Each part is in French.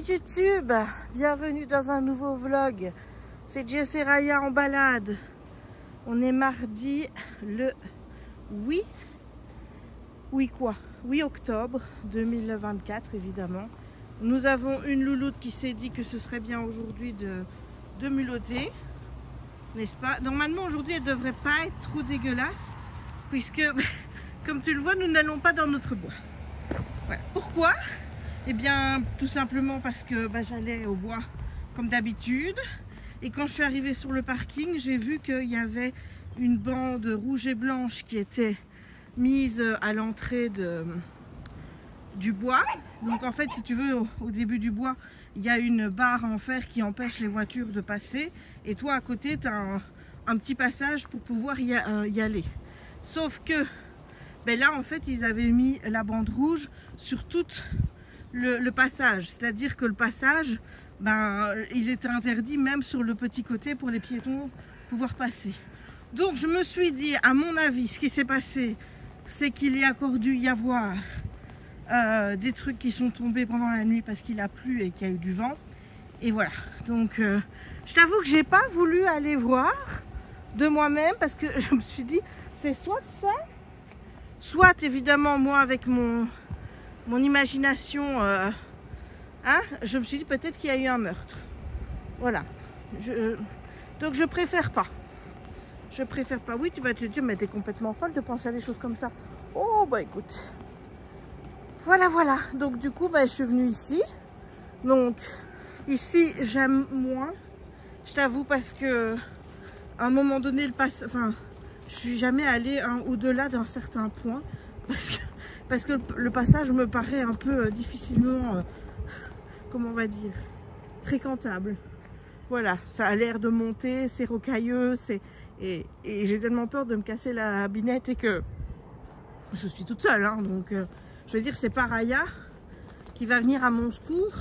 YouTube, bienvenue dans un nouveau vlog. C'est Jess et Raya en balade. On est mardi le 8 octobre 2024 évidemment. Nous avons une louloute qui s'est dit que ce serait bien aujourd'hui de mulotter, n'est-ce pas? Normalement aujourd'hui elle devrait pas être trop dégueulasse puisque comme tu le vois nous n'allons pas dans notre bois. Voilà. Pourquoi? Eh bien tout simplement parce que j'allais au bois comme d'habitude et quand je suis arrivée sur le parking j'ai vu qu'il y avait une bande rouge et blanche qui était mise à l'entrée du bois. Donc en fait si tu veux au début du bois il y a une barre en fer qui empêche les voitures de passer et toi à côté tu as un petit passage pour pouvoir y aller. Sauf que là en fait ils avaient mis la bande rouge sur toute le passage, c'est-à-dire que le passage il était interdit même sur le petit côté pour les piétons pouvoir passer. Donc je me suis dit, à mon avis ce qui s'est passé c'est qu'il y a encore dû y avoir des trucs qui sont tombés pendant la nuit parce qu'il a plu et qu'il y a eu du vent et voilà. Donc je t'avoue que j'ai pas voulu aller voir de moi-même parce que je me suis dit c'est soit ça, soit évidemment moi avec mon imagination je me suis dit peut-être qu'il y a eu un meurtre, voilà. Donc je préfère pas. Oui, tu vas te dire mais t'es complètement folle de penser à des choses comme ça. Oh écoute, voilà. Donc du coup je suis venue ici. Donc ici j'aime moins, je t'avoue, parce que à un moment donné je suis jamais allée au-delà d'un certain point parce que le passage me paraît un peu difficilement comment on va dire, fréquentable. Voilà, ça a l'air de monter, c'est rocailleux, et j'ai tellement peur de me casser la binette et que je suis toute seule, donc je veux dire c'est pas Raya qui va venir à mon secours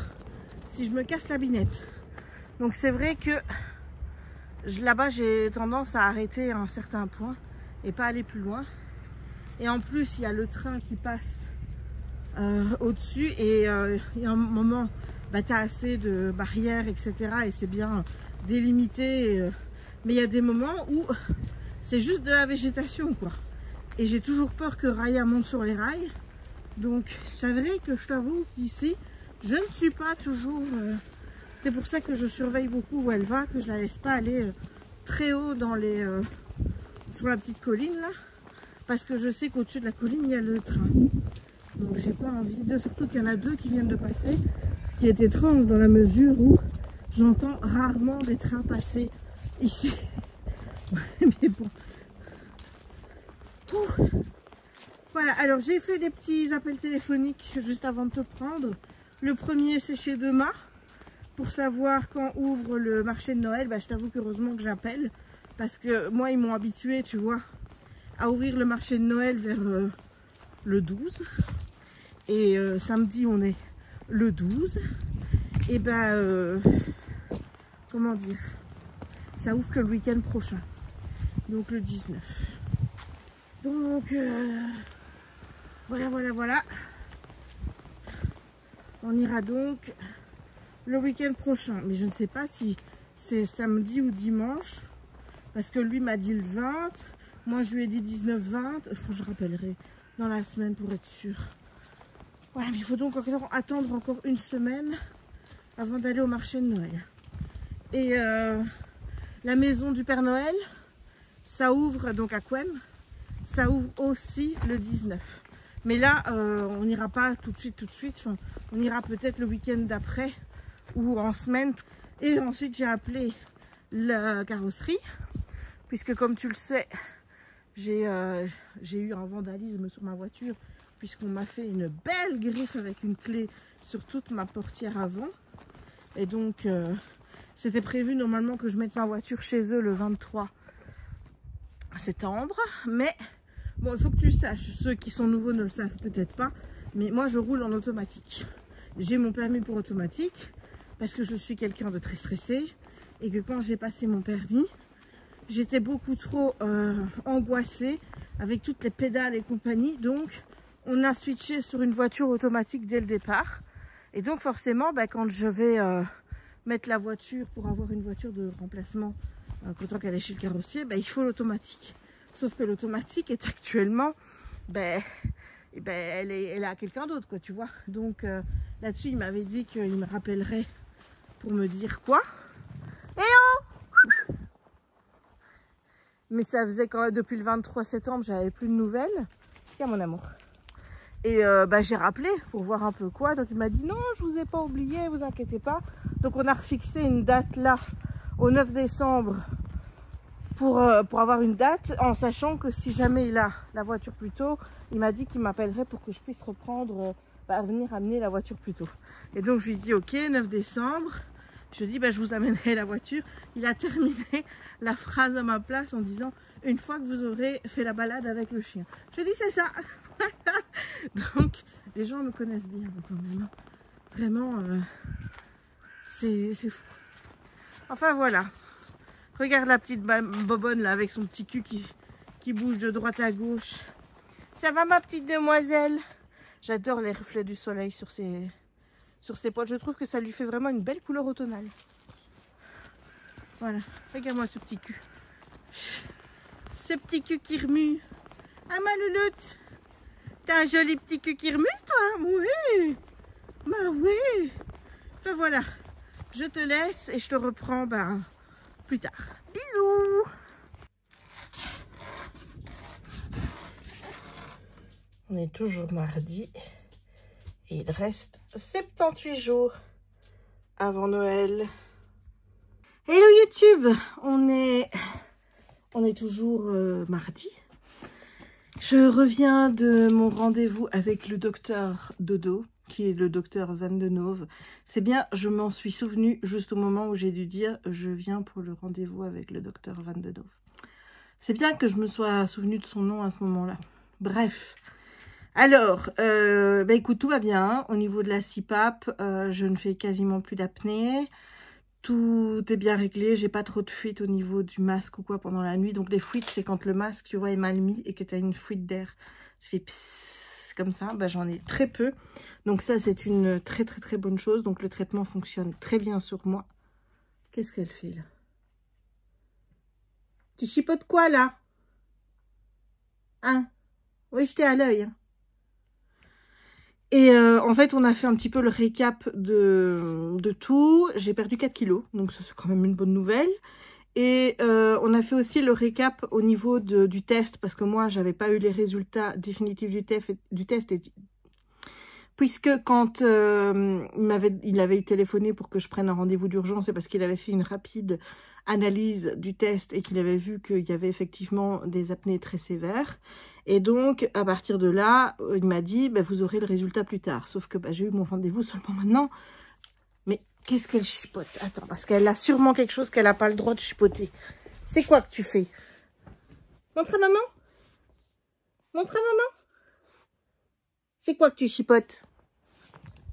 si je me casse la binette. Donc c'est vrai que là-bas j'ai tendance à arrêter à un certain point et pas aller plus loin. Et en plus il y a le train qui passe au-dessus et il y a un moment tu as assez de barrières etc et c'est bien délimité, mais il y a des moments où c'est juste de la végétation quoi, et j'ai toujours peur que Raya monte sur les rails. Donc c'est vrai que je t'avoue qu'ici je ne suis pas toujours c'est pour ça que je surveille beaucoup où elle va, que je la laisse pas aller très haut dans les sur la petite colline là, parce que je sais qu'au-dessus de la colline il y a le train. Donc j'ai pas envie de, surtout qu'il y en a deux qui viennent de passer, ce qui est étrange dans la mesure où j'entends rarement des trains passer ici. Mais bon. Voilà, alors j'ai fait des petits appels téléphoniques juste avant de te prendre. Le premier c'est chez Dema pour savoir quand ouvre le marché de Noël. Je t'avoue qu'heureusement que j'appelle parce que moi ils m'ont habitué, tu vois, à ouvrir le marché de Noël vers le 12. Et samedi on est le 12 et comment dire, ça ouvre que le week-end prochain, donc le 19. Donc voilà, on ira donc le week-end prochain, mais je ne sais pas si c'est samedi ou dimanche parce que lui m'a dit le 20, moi je lui ai dit 19-20, je rappellerai dans la semaine pour être sûr. Voilà, mais il faut donc attendre encore une semaine avant d'aller au marché de Noël. Et la maison du Père Noël, ça ouvre donc à Couenne, ça ouvre aussi le 19. Mais là, on n'ira pas tout de suite. Enfin, on ira peut-être le week-end d'après ou en semaine. Et ensuite, j'ai appelé la carrosserie, puisque comme tu le sais, j'ai eu un vandalisme sur ma voiture, puisqu'on m'a fait une belle griffe avec une clé sur toute ma portière avant. Et donc, c'était prévu normalement que je mette ma voiture chez eux le 23 septembre. Mais bon, il faut que tu saches, ceux qui sont nouveaux ne le savent peut-être pas, mais moi je roule en automatique. J'ai mon permis pour automatique parce que je suis quelqu'un de très stressé et que quand j'ai passé mon permis, j'étais beaucoup trop angoissée avec toutes les pédales et compagnie. Donc on a switché sur une voiture automatique dès le départ Et donc forcément, bah, quand je vais mettre la voiture pour avoir une voiture de remplacement, autant qu'elle est chez le carrossier, bah, il faut l'automatique. Sauf que l'automatique est actuellement, elle est à quelqu'un d'autre, quoi, tu vois. Donc là-dessus, il m'avait dit qu'il me rappellerait pour me dire quoi. Eh oh! Mais ça faisait quand même depuis le 23 septembre, j'avais plus de nouvelles. Tiens mon amour. Et j'ai rappelé pour voir un peu quoi. Donc il m'a dit non, je vous ai pas oublié, vous inquiétez pas. Donc on a refixé une date là au 9 décembre pour avoir une date, en sachant que si jamais il a la voiture plus tôt, il m'a dit qu'il m'appellerait pour que je puisse reprendre, venir amener la voiture plus tôt. Et donc je lui ai dit ok, 9 décembre. Je dis, je vous amènerai la voiture. Il a terminé la phrase à ma place en disant, une fois que vous aurez fait la balade avec le chien. Je dis, c'est ça. Donc, les gens me connaissent bien quand même. Vraiment, c'est fou. Enfin, voilà. Regarde la petite bobonne là, avec son petit cul qui bouge de droite à gauche. Ça va, ma petite demoiselle? J'adore les reflets du soleil sur ses poils. Je trouve que ça lui fait vraiment une belle couleur automnale. Voilà, regarde-moi ce petit cul. Ce petit cul qui remue. Ah ma louloute, t'as un joli petit cul qui remue toi? Oui. Bah oui. Enfin voilà, je te laisse et je te reprends plus tard. Bisous. On est toujours mardi. Et il reste 78 jours avant Noël. Hello YouTube, on est toujours mardi. Je reviens de mon rendez-vous avec le docteur Dodo, qui est le docteur Van de Nove. C'est bien, je m'en suis souvenu juste au moment où j'ai dû dire je viens pour le rendez-vous avec le docteur Van de Nove. C'est bien que je me sois souvenu de son nom à ce moment-là. Bref. Alors, écoute, tout va bien. Au niveau de la CPAP, je ne fais quasiment plus d'apnée. Tout est bien réglé. J'ai pas trop de fuites au niveau du masque ou quoi pendant la nuit. Donc, les fuites, c'est quand le masque, tu vois, est mal mis et que tu as une fuite d'air. Ça fait psss, comme ça. J'en ai très peu. Donc, ça, c'est une très, très, très bonne chose. Donc, le traitement fonctionne très bien sur moi. Qu'est-ce qu'elle fait, là? Tu chipotes quoi, là? Hein? Oui, je t'ai à l'œil, hein. Et en fait, on a fait un petit peu le récap de tout. J'ai perdu 4 kilos, donc ça c'est quand même une bonne nouvelle. Et on a fait aussi le récap au niveau du test, parce que moi, j'avais pas eu les résultats définitifs du test. Puisque quand il avait téléphoné pour que je prenne un rendez-vous d'urgence, c'est parce qu'il avait fait une rapide analyse du test et qu'il avait vu qu'il y avait effectivement des apnées très sévères. Et donc, à partir de là, il m'a dit, vous aurez le résultat plus tard. Sauf que j'ai eu mon rendez-vous seulement maintenant. Mais qu'est-ce qu'elle chipote? Attends, parce qu'elle a sûrement quelque chose qu'elle n'a pas le droit de chipoter. C'est quoi que tu fais? Montre à maman. Montre à maman. C'est quoi que tu chipotes?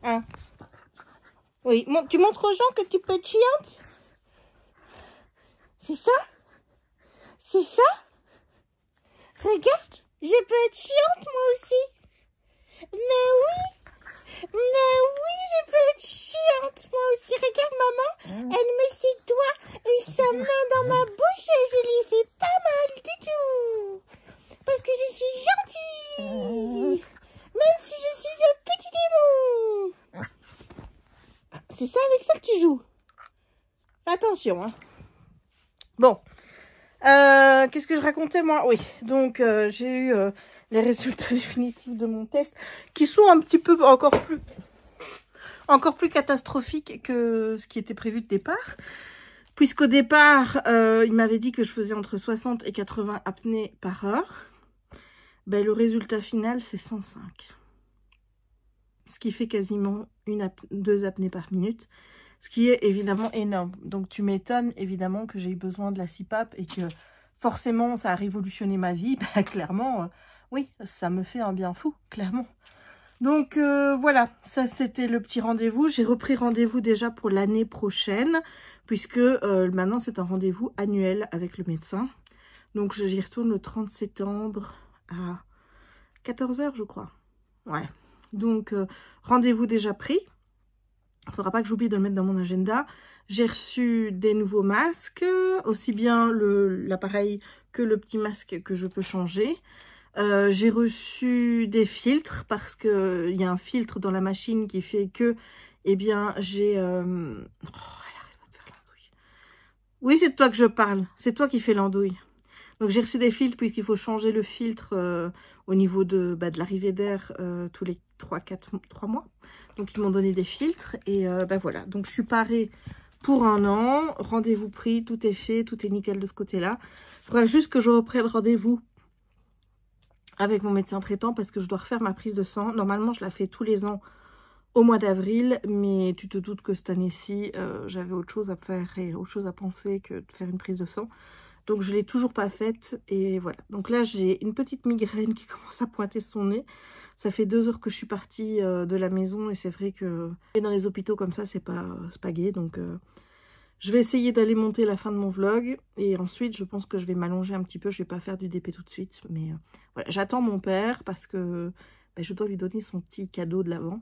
Hein? Oui, tu montres aux gens que tu peux être chiante? C'est ça? C'est ça? Regarde, je peux être chiante moi aussi. Mais oui, je peux être chiante moi aussi. Regarde maman, elle met ses doigts et sa main dans ma bouche et je lui fais pas mal du tout. Parce que je suis gentille. Même si je suis un petit démon. C'est ça, avec ça que tu joues? Attention, hein. Bon. Qu'est-ce que je racontais, moi? Oui, donc j'ai eu les résultats définitifs de mon test qui sont un petit peu encore plus catastrophiques que ce qui était prévu de départ. Puisqu'au départ, il m'avait dit que je faisais entre 60 et 80 apnées par heure. Le résultat final, c'est 105. Ce qui fait quasiment 2 apnées par minute. Ce qui est évidemment énorme. Donc tu m'étonnes évidemment que j'ai eu besoin de la CPAP et que forcément ça a révolutionné ma vie. Clairement, oui, ça me fait un bien fou, clairement. Donc voilà, ça c'était le petit rendez-vous. J'ai repris rendez-vous déjà pour l'année prochaine, puisque maintenant c'est un rendez-vous annuel avec le médecin. Donc j'y retourne le 30 septembre à 14 h je crois. Ouais. Donc rendez-vous déjà pris. Il ne faudra pas que j'oublie de le mettre dans mon agenda. J'ai reçu des nouveaux masques, aussi bien l'appareil que le petit masque que je peux changer. J'ai reçu des filtres parce qu'il y a un filtre dans la machine qui fait que, eh bien, j'ai... Oh, elle arrête pas de faire l'andouille. Oui, c'est de toi que je parle. C'est toi qui fais l'andouille. Donc, j'ai reçu des filtres puisqu'il faut changer le filtre au niveau de l'arrivée d'air tous les 3 mois. Donc, ils m'ont donné des filtres et voilà. Donc, je suis parée pour 1 an. Rendez-vous pris, tout est fait, tout est nickel de ce côté-là. Il faudra juste que je reprenne rendez-vous avec mon médecin traitant parce que je dois refaire ma prise de sang. Normalement, je la fais tous les ans au mois d'avril, mais tu te doutes que cette année-ci, j'avais autre chose à faire et autre chose à penser que de faire une prise de sang. Donc, je ne l'ai toujours pas faite et voilà. Donc là, j'ai une petite migraine qui commence à pointer son nez. Ça fait 2 heures que je suis partie de la maison et c'est vrai que dans les hôpitaux comme ça, c'est pas gai. Donc, je vais essayer d'aller monter la fin de mon vlog. Et ensuite, je pense que je vais m'allonger un petit peu. Je vais pas faire du DP tout de suite. Mais voilà, j'attends mon père parce que je dois lui donner son petit cadeau de l'Avent.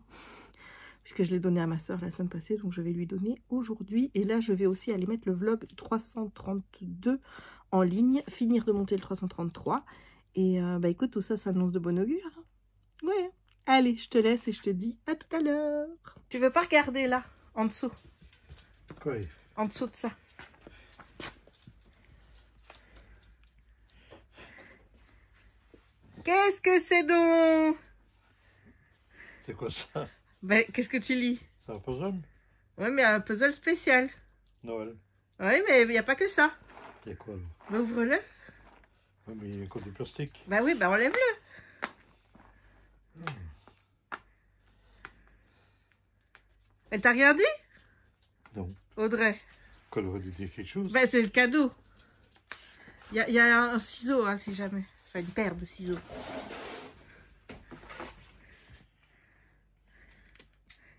Puisque je l'ai donné à ma soeur la semaine passée. Donc, je vais lui donner aujourd'hui. Et là, je vais aussi aller mettre le vlog 332 en ligne. Finir de monter le 333. Et écoute, tout ça, ça annonce de bon augure. Ouais. Allez, je te laisse et je te dis à tout à l'heure. Tu veux pas regarder là, en dessous? Quoi? En dessous de ça. Qu'est-ce que c'est donc? C'est quoi ça? Qu'est-ce que tu lis? C'est un puzzle? Oui, mais un puzzle spécial. Noël. Oui, mais il n'y a pas que ça. Il y a quoi là? Ouvre-le. Oui, mais il y a quoi du plastique? Oui, enlève-le. Elle t'a rien dit? Non. Audrey. Qu'elle aurait dû dire quelque chose? C'est le cadeau. Il y a un ciseau, hein, si jamais. Enfin, une paire de ciseaux.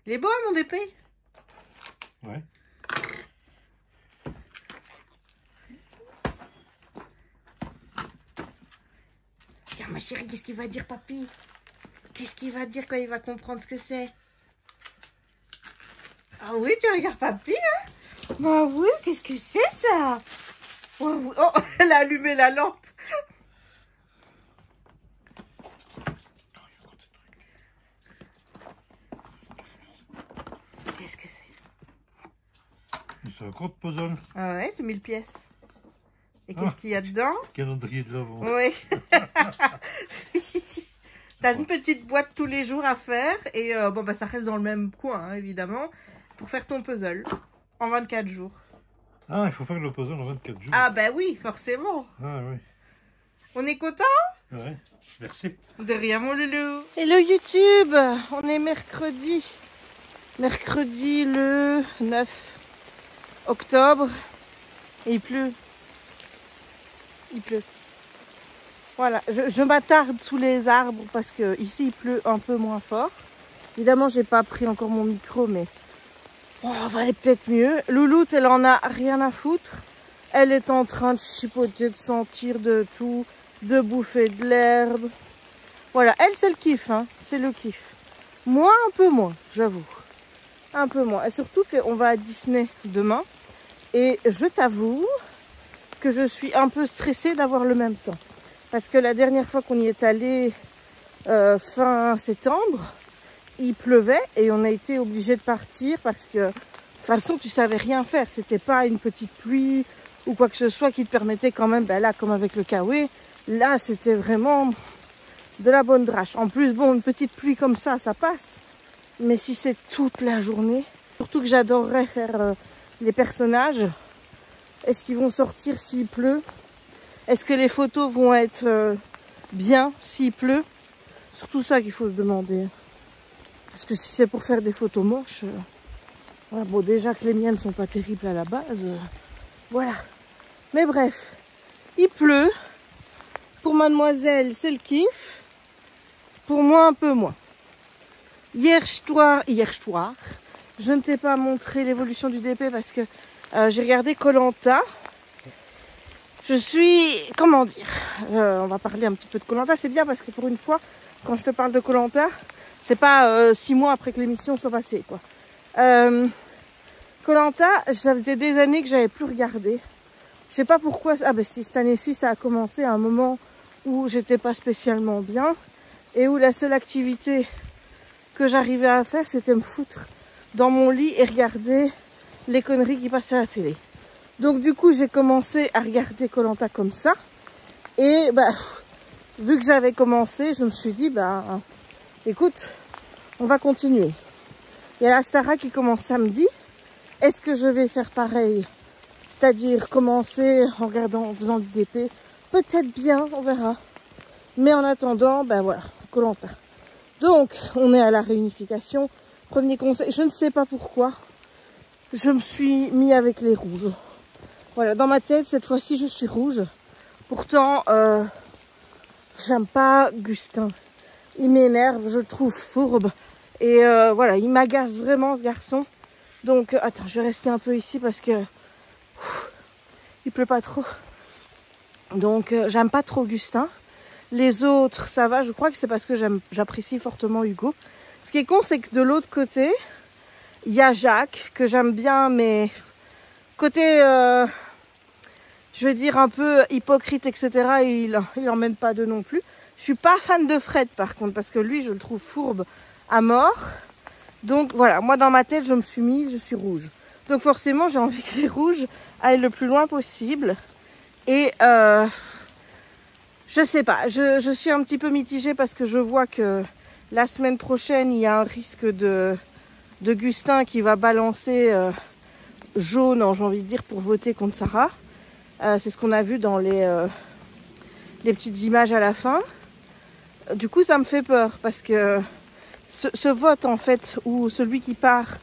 Il est beau, mon DP? Ouais. Regarde, ma chérie, qu'est-ce qu'il va dire, papy? Qu'est-ce qu'il va dire quand il va comprendre ce que c'est? Ah oui, tu regardes papy, hein? Bah oui, qu'est-ce que c'est ça? Oh, elle a allumé la lampe. Qu'est-ce que c'est? C'est un gros puzzle. Ah ouais, c'est 1000 pièces. Et qu'est-ce qu'il y a dedans? Calendrier de l'Avent. Oui. T'as une petite boîte tous les jours à faire. Et ça reste dans le même coin, hein, évidemment. Pour faire ton puzzle. En 24 jours. Ah, il faut faire le puzzle en 24 jours. Ah oui, forcément. Ah oui. On est content? Ouais, merci. De rien, mon loulou. Hello YouTube, on est mercredi. Mercredi le 9 octobre. Et il pleut. Il pleut. Voilà, je m'attarde sous les arbres parce que ici il pleut un peu moins fort. Évidemment, j'ai pas pris encore mon micro, mais on va aller peut-être mieux. Louloute, elle en a rien à foutre. Elle est en train de chipoter, de sentir de tout, de bouffer de l'herbe. Voilà, elle c'est le kiff, hein, c'est le kiff. Moi, un peu moins, j'avoue. Un peu moins. Et surtout qu'on va à Disney demain. Et je t'avoue que je suis un peu stressée d'avoir le même temps. Parce que la dernière fois qu'on y est allé, fin septembre, il pleuvait et on a été obligé de partir parce que, de toute façon, tu savais rien faire. C'était pas une petite pluie ou quoi que ce soit qui te permettait quand même, là, comme avec le Kawe, là, c'était vraiment de la bonne drache. En plus, bon, une petite pluie comme ça passe. Mais si c'est toute la journée, surtout que j'adorerais faire les personnages, est-ce qu'ils vont sortir s'il pleut? Est-ce que les photos vont être bien s'il pleut? Surtout ça qu'il faut se demander. Parce que si c'est pour faire des photos moches, voilà, bon, déjà que les miennes sont pas terribles à la base, voilà. Mais bref, il pleut. Pour mademoiselle, c'est le kiff. Pour moi, un peu moins. Hier soir, je ne t'ai pas montré l'évolution du DP parce que j'ai regardé Koh-Lanta. Je suis, comment dire, on va parler un petit peu de Koh-Lanta, c'est bien parce que pour une fois, quand je te parle de Koh-Lanta, c'est pas 6 mois après que l'émission soit passée, quoi. Koh-Lanta, ça faisait des années que j'avais plus regardé. Je sais pas pourquoi. Ah ben si, cette année-ci, ça a commencé à un moment où j'étais pas spécialement bien et où la seule activité que j'arrivais à faire, c'était me foutre dans mon lit et regarder les conneries qui passaient à la télé. Donc du coup, j'ai commencé à regarder Koh-Lanta comme ça. Et bah, vu que j'avais commencé, je me suis dit, bah, écoute, on va continuer. Il y a la Stara qui commence samedi. Est-ce que je vais faire pareil? C'est-à-dire commencer en regardant, en faisant du DP? Peut-être bien, on verra. Mais en attendant, ben voilà, Koh-Lanta. Donc, on est à la réunification. Premier conseil, je ne sais pas pourquoi, je me suis mis avec les rouges. Voilà, dans ma tête, cette fois-ci, je suis rouge. Pourtant, j'aime pas Gustin. Il m'énerve, je le trouve fourbe. Et voilà, il m'agace vraiment, ce garçon. Donc, attends, je vais rester un peu ici parce que il pleut pas trop. Donc, j'aime pas trop Gustin. Les autres, ça va. Je crois que c'est parce que j'apprécie fortement Hugo. Ce qui est con, c'est que de l'autre côté, il y a Jacques, que j'aime bien, mais côté, je vais dire un peu hypocrite, etc., il emmène pas de non plus. Je suis pas fan de Fred, par contre, parce que lui, je le trouve fourbe à mort. Donc, voilà, moi, dans ma tête, je me suis mise, je suis rouge. Donc, forcément, j'ai envie que les rouges aillent le plus loin possible. Et, je sais pas, je suis un petit peu mitigée parce que je vois que la semaine prochaine, il y a un risque de Gustin qui va balancer jaune, j'ai envie de dire, pour voter contre Sarah. C'est ce qu'on a vu dans les petites images à la fin. Du coup, ça me fait peur parce que ce vote, en fait, où celui qui part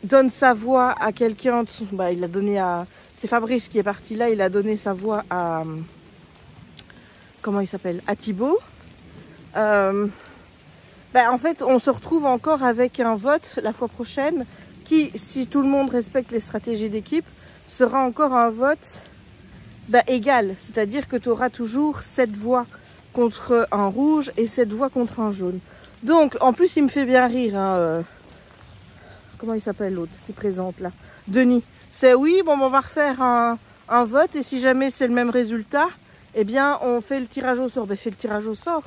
donne sa voix à quelqu'un, bah, il a donné à... C'est Fabrice qui est parti là, il a donné sa voix à... Comment il s'appelle? À Thibaut. Bah, en fait, on se retrouve encore avec un vote la fois prochaine qui, si tout le monde respecte les stratégies d'équipe, sera encore un vote bah, égal. C'est-à-dire que tu auras toujours 7 voix contre un rouge et 7 voix contre un jaune. Donc, en plus, il me fait bien rire. Hein, comment il s'appelle l'autre qui présente là? Denis. C'est oui, bon, on va refaire un vote et si jamais c'est le même résultat, eh bien, on fait le tirage au sort. Ben, fais le tirage au sort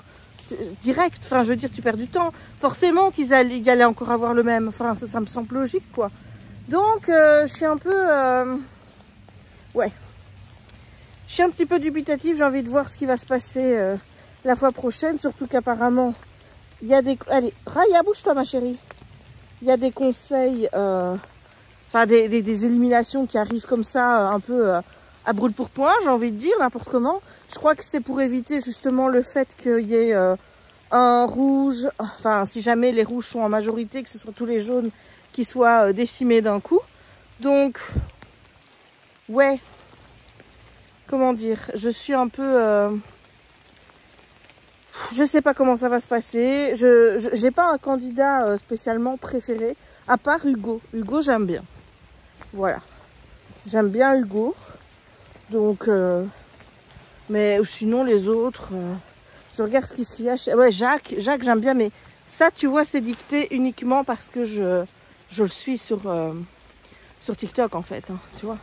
direct. Enfin, je veux dire, tu perds du temps. Forcément qu'ils allaient encore avoir le même. Enfin, ça me semble logique, quoi. Donc, je suis un peu... ouais. Je suis un petit peu dubitative. J'ai envie de voir ce qui va se passer la fois prochaine. Surtout qu'apparemment, il y a des... Allez, Raya, bouge-toi, ma chérie. Il y a des conseils... Enfin, des éliminations qui arrivent comme ça, un peu à brûle-pourpoint, j'ai envie de dire, n'importe comment. Je crois que c'est pour éviter justement le fait qu'il y ait un rouge, enfin, si jamais les rouges sont en majorité, que ce soit tous les jaunes qui soient décimés d'un coup. Donc, ouais, comment dire, je suis un peu... je sais pas comment ça va se passer. J'ai pas un candidat spécialement préféré, à part Hugo. Hugo, j'aime bien. Voilà. J'aime bien Hugo. Donc, mais sinon les autres, je regarde ce qui se lâche. Ouais, Jacques j'aime bien, mais ça, tu vois, c'est dicté uniquement parce que je le suis sur TikTok, en fait. Hein, tu vois.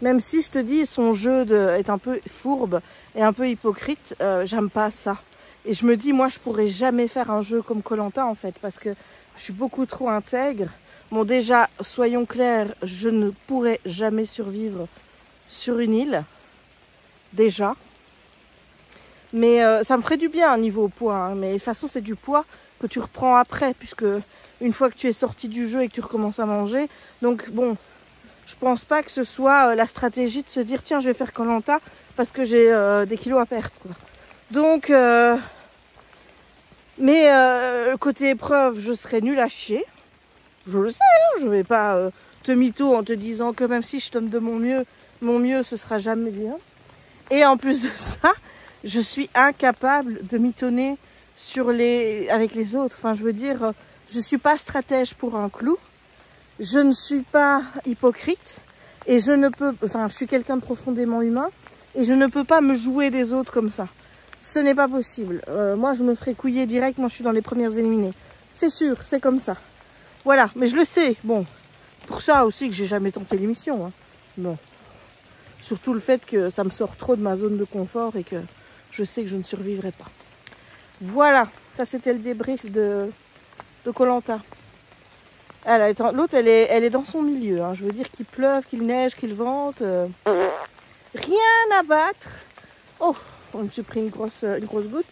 Même si je te dis, son jeu est un peu fourbe et un peu hypocrite, j'aime pas ça. Et je me dis, moi, je pourrais jamais faire un jeu comme Koh-Lanta, en fait, parce que je suis beaucoup trop intègre. Bon, déjà, soyons clairs, je ne pourrais jamais survivre sur une île. Déjà. Mais ça me ferait du bien niveau poids. Hein, mais de toute façon, c'est du poids que tu reprends après, puisque une fois que tu es sorti du jeu et que tu recommences à manger. Donc, bon, je pense pas que ce soit la stratégie de se dire, tiens, je vais faire Koh-Lanta parce que j'ai des kilos à perdre, quoi. Donc, mais côté épreuve, je serais nulle à chier. Je le sais, hein, je vais pas te mytho en te disant que même si je donne de mon mieux, ce sera jamais bien. Et en plus de ça, je suis incapable de mitonner avec les autres. Enfin, je veux dire, je suis pas stratège pour un clou. Je ne suis pas hypocrite. Et je ne peux... Enfin, je suis quelqu'un de profondément humain. Et je ne peux pas me jouer des autres comme ça. Ce n'est pas possible. Moi, je me ferais couiller direct. Moi, je suis dans les premières éliminées. C'est sûr, c'est comme ça. Voilà, mais je le sais. Bon, pour ça aussi que j'ai jamais tenté l'émission. Hein. Bon. Surtout le fait que ça me sort trop de ma zone de confort et que je sais que je ne survivrai pas. Voilà, ça c'était le débrief de Koh-Lanta. L'autre, elle est dans son milieu. Hein. Je veux dire qu'il pleuve, qu'il neige, qu'il vente. Rien à battre. Oh, je me suis pris une grosse goutte.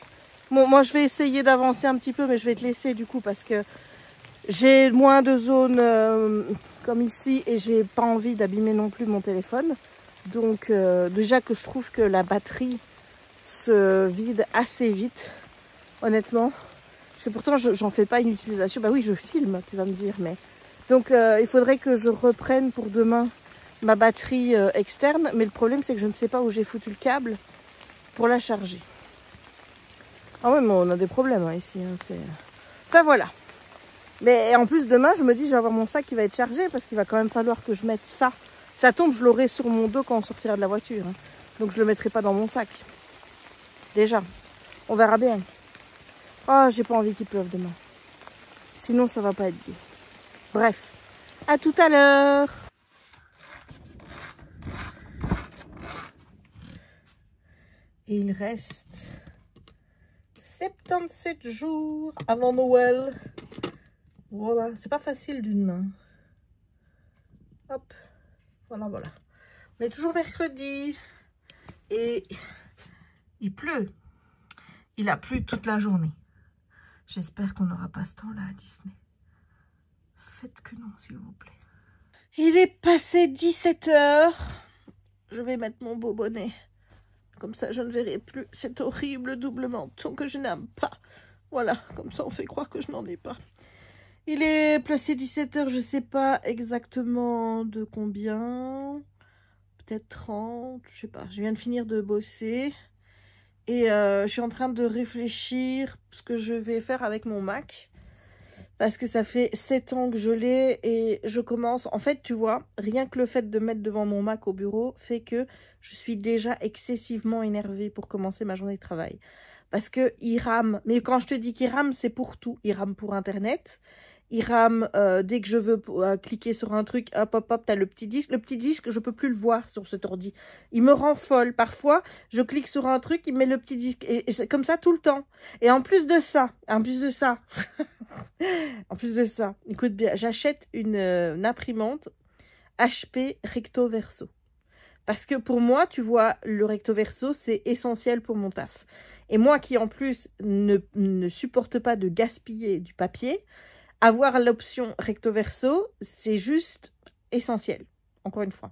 Bon, moi je vais essayer d'avancer un petit peu, mais je vais te laisser du coup parce que j'ai moins de zones comme ici et j'ai pas envie d'abîmer non plus mon téléphone. Donc déjà que je trouve que la batterie se vide assez vite, honnêtement. Pourtant j'en fais pas une utilisation. Bah oui, je filme, tu vas me dire, mais donc il faudrait que je reprenne pour demain ma batterie externe, mais le problème c'est que je ne sais pas où j'ai foutu le câble pour la charger. Ah ouais, mais on a des problèmes hein, ici. Hein, enfin voilà. Mais en plus demain, je me dis je vais avoir mon sac qui va être chargé parce qu'il va quand même falloir que je mette ça. Ça tombe, je l'aurai sur mon dos quand on sortira de la voiture. Hein. Donc je le mettrai pas dans mon sac. Déjà, on verra bien. Ah, j'ai pas envie qu'il pleuve demain. Sinon, ça va pas être gai. Bref, à tout à l'heure. Et il reste 77 jours avant Noël. Voilà, c'est pas facile d'une main. Hop, voilà, voilà. On est toujours mercredi et il pleut. Il a plu toute la journée. J'espère qu'on n'aura pas ce temps-là à Disney. Faites que non, s'il vous plaît. Il est passé 17 h. Je vais mettre mon beau bonnet. Comme ça, je ne verrai plus cet horrible double menton que je n'aime pas. Voilà, comme ça, on fait croire que je n'en ai pas. Il est placé 17 h, je ne sais pas exactement de combien. Peut-être 30, je sais pas. Je viens de finir de bosser. Et je suis en train de réfléchir ce que je vais faire avec mon Mac. Parce que ça fait 7 ans que je l'ai et je commence... En fait, tu vois, rien que le fait de mettre devant mon Mac au bureau fait que je suis déjà excessivement énervée pour commencer ma journée de travail. Parce qu'il rame. Mais quand je te dis qu'il rame, c'est pour tout. Il rame pour Internet. Il rame dès que je veux cliquer sur un truc, hop, hop, hop, t'as le petit disque. Le petit disque, je peux plus le voir sur cet ordi. Il me rend folle. Parfois, je clique sur un truc, il met le petit disque. Et c'est comme ça tout le temps. Et en plus de ça, en plus de ça, écoute bien, j'achète une imprimante HP recto verso. Parce que pour moi, tu vois, le recto verso, c'est essentiel pour mon taf. Et moi qui, en plus, ne supporte pas de gaspiller du papier, avoir l'option recto verso, c'est juste essentiel, encore une fois.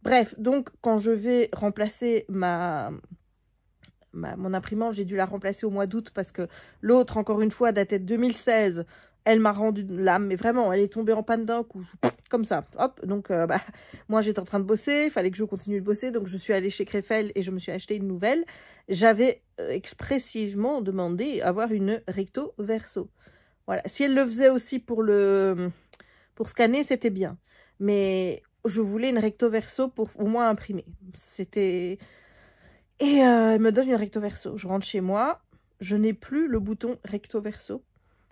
Bref, donc quand je vais remplacer mon imprimante, j'ai dû la remplacer au mois d'août parce que l'autre, encore une fois, datait de 2016. Elle m'a rendu l'âme, mais vraiment, elle est tombée en panne d'un coup, comme ça. Hop, donc moi j'étais en train de bosser, il fallait que je continue de bosser, donc je suis allée chez Krefeld et je me suis acheté une nouvelle. J'avais expressivement demandé à avoir une recto verso. Voilà. Si elle le faisait aussi pour scanner, c'était bien. Mais je voulais une recto verso pour au moins imprimer. C'était... Et elle me donne une recto verso. Je rentre chez moi, je n'ai plus le bouton recto verso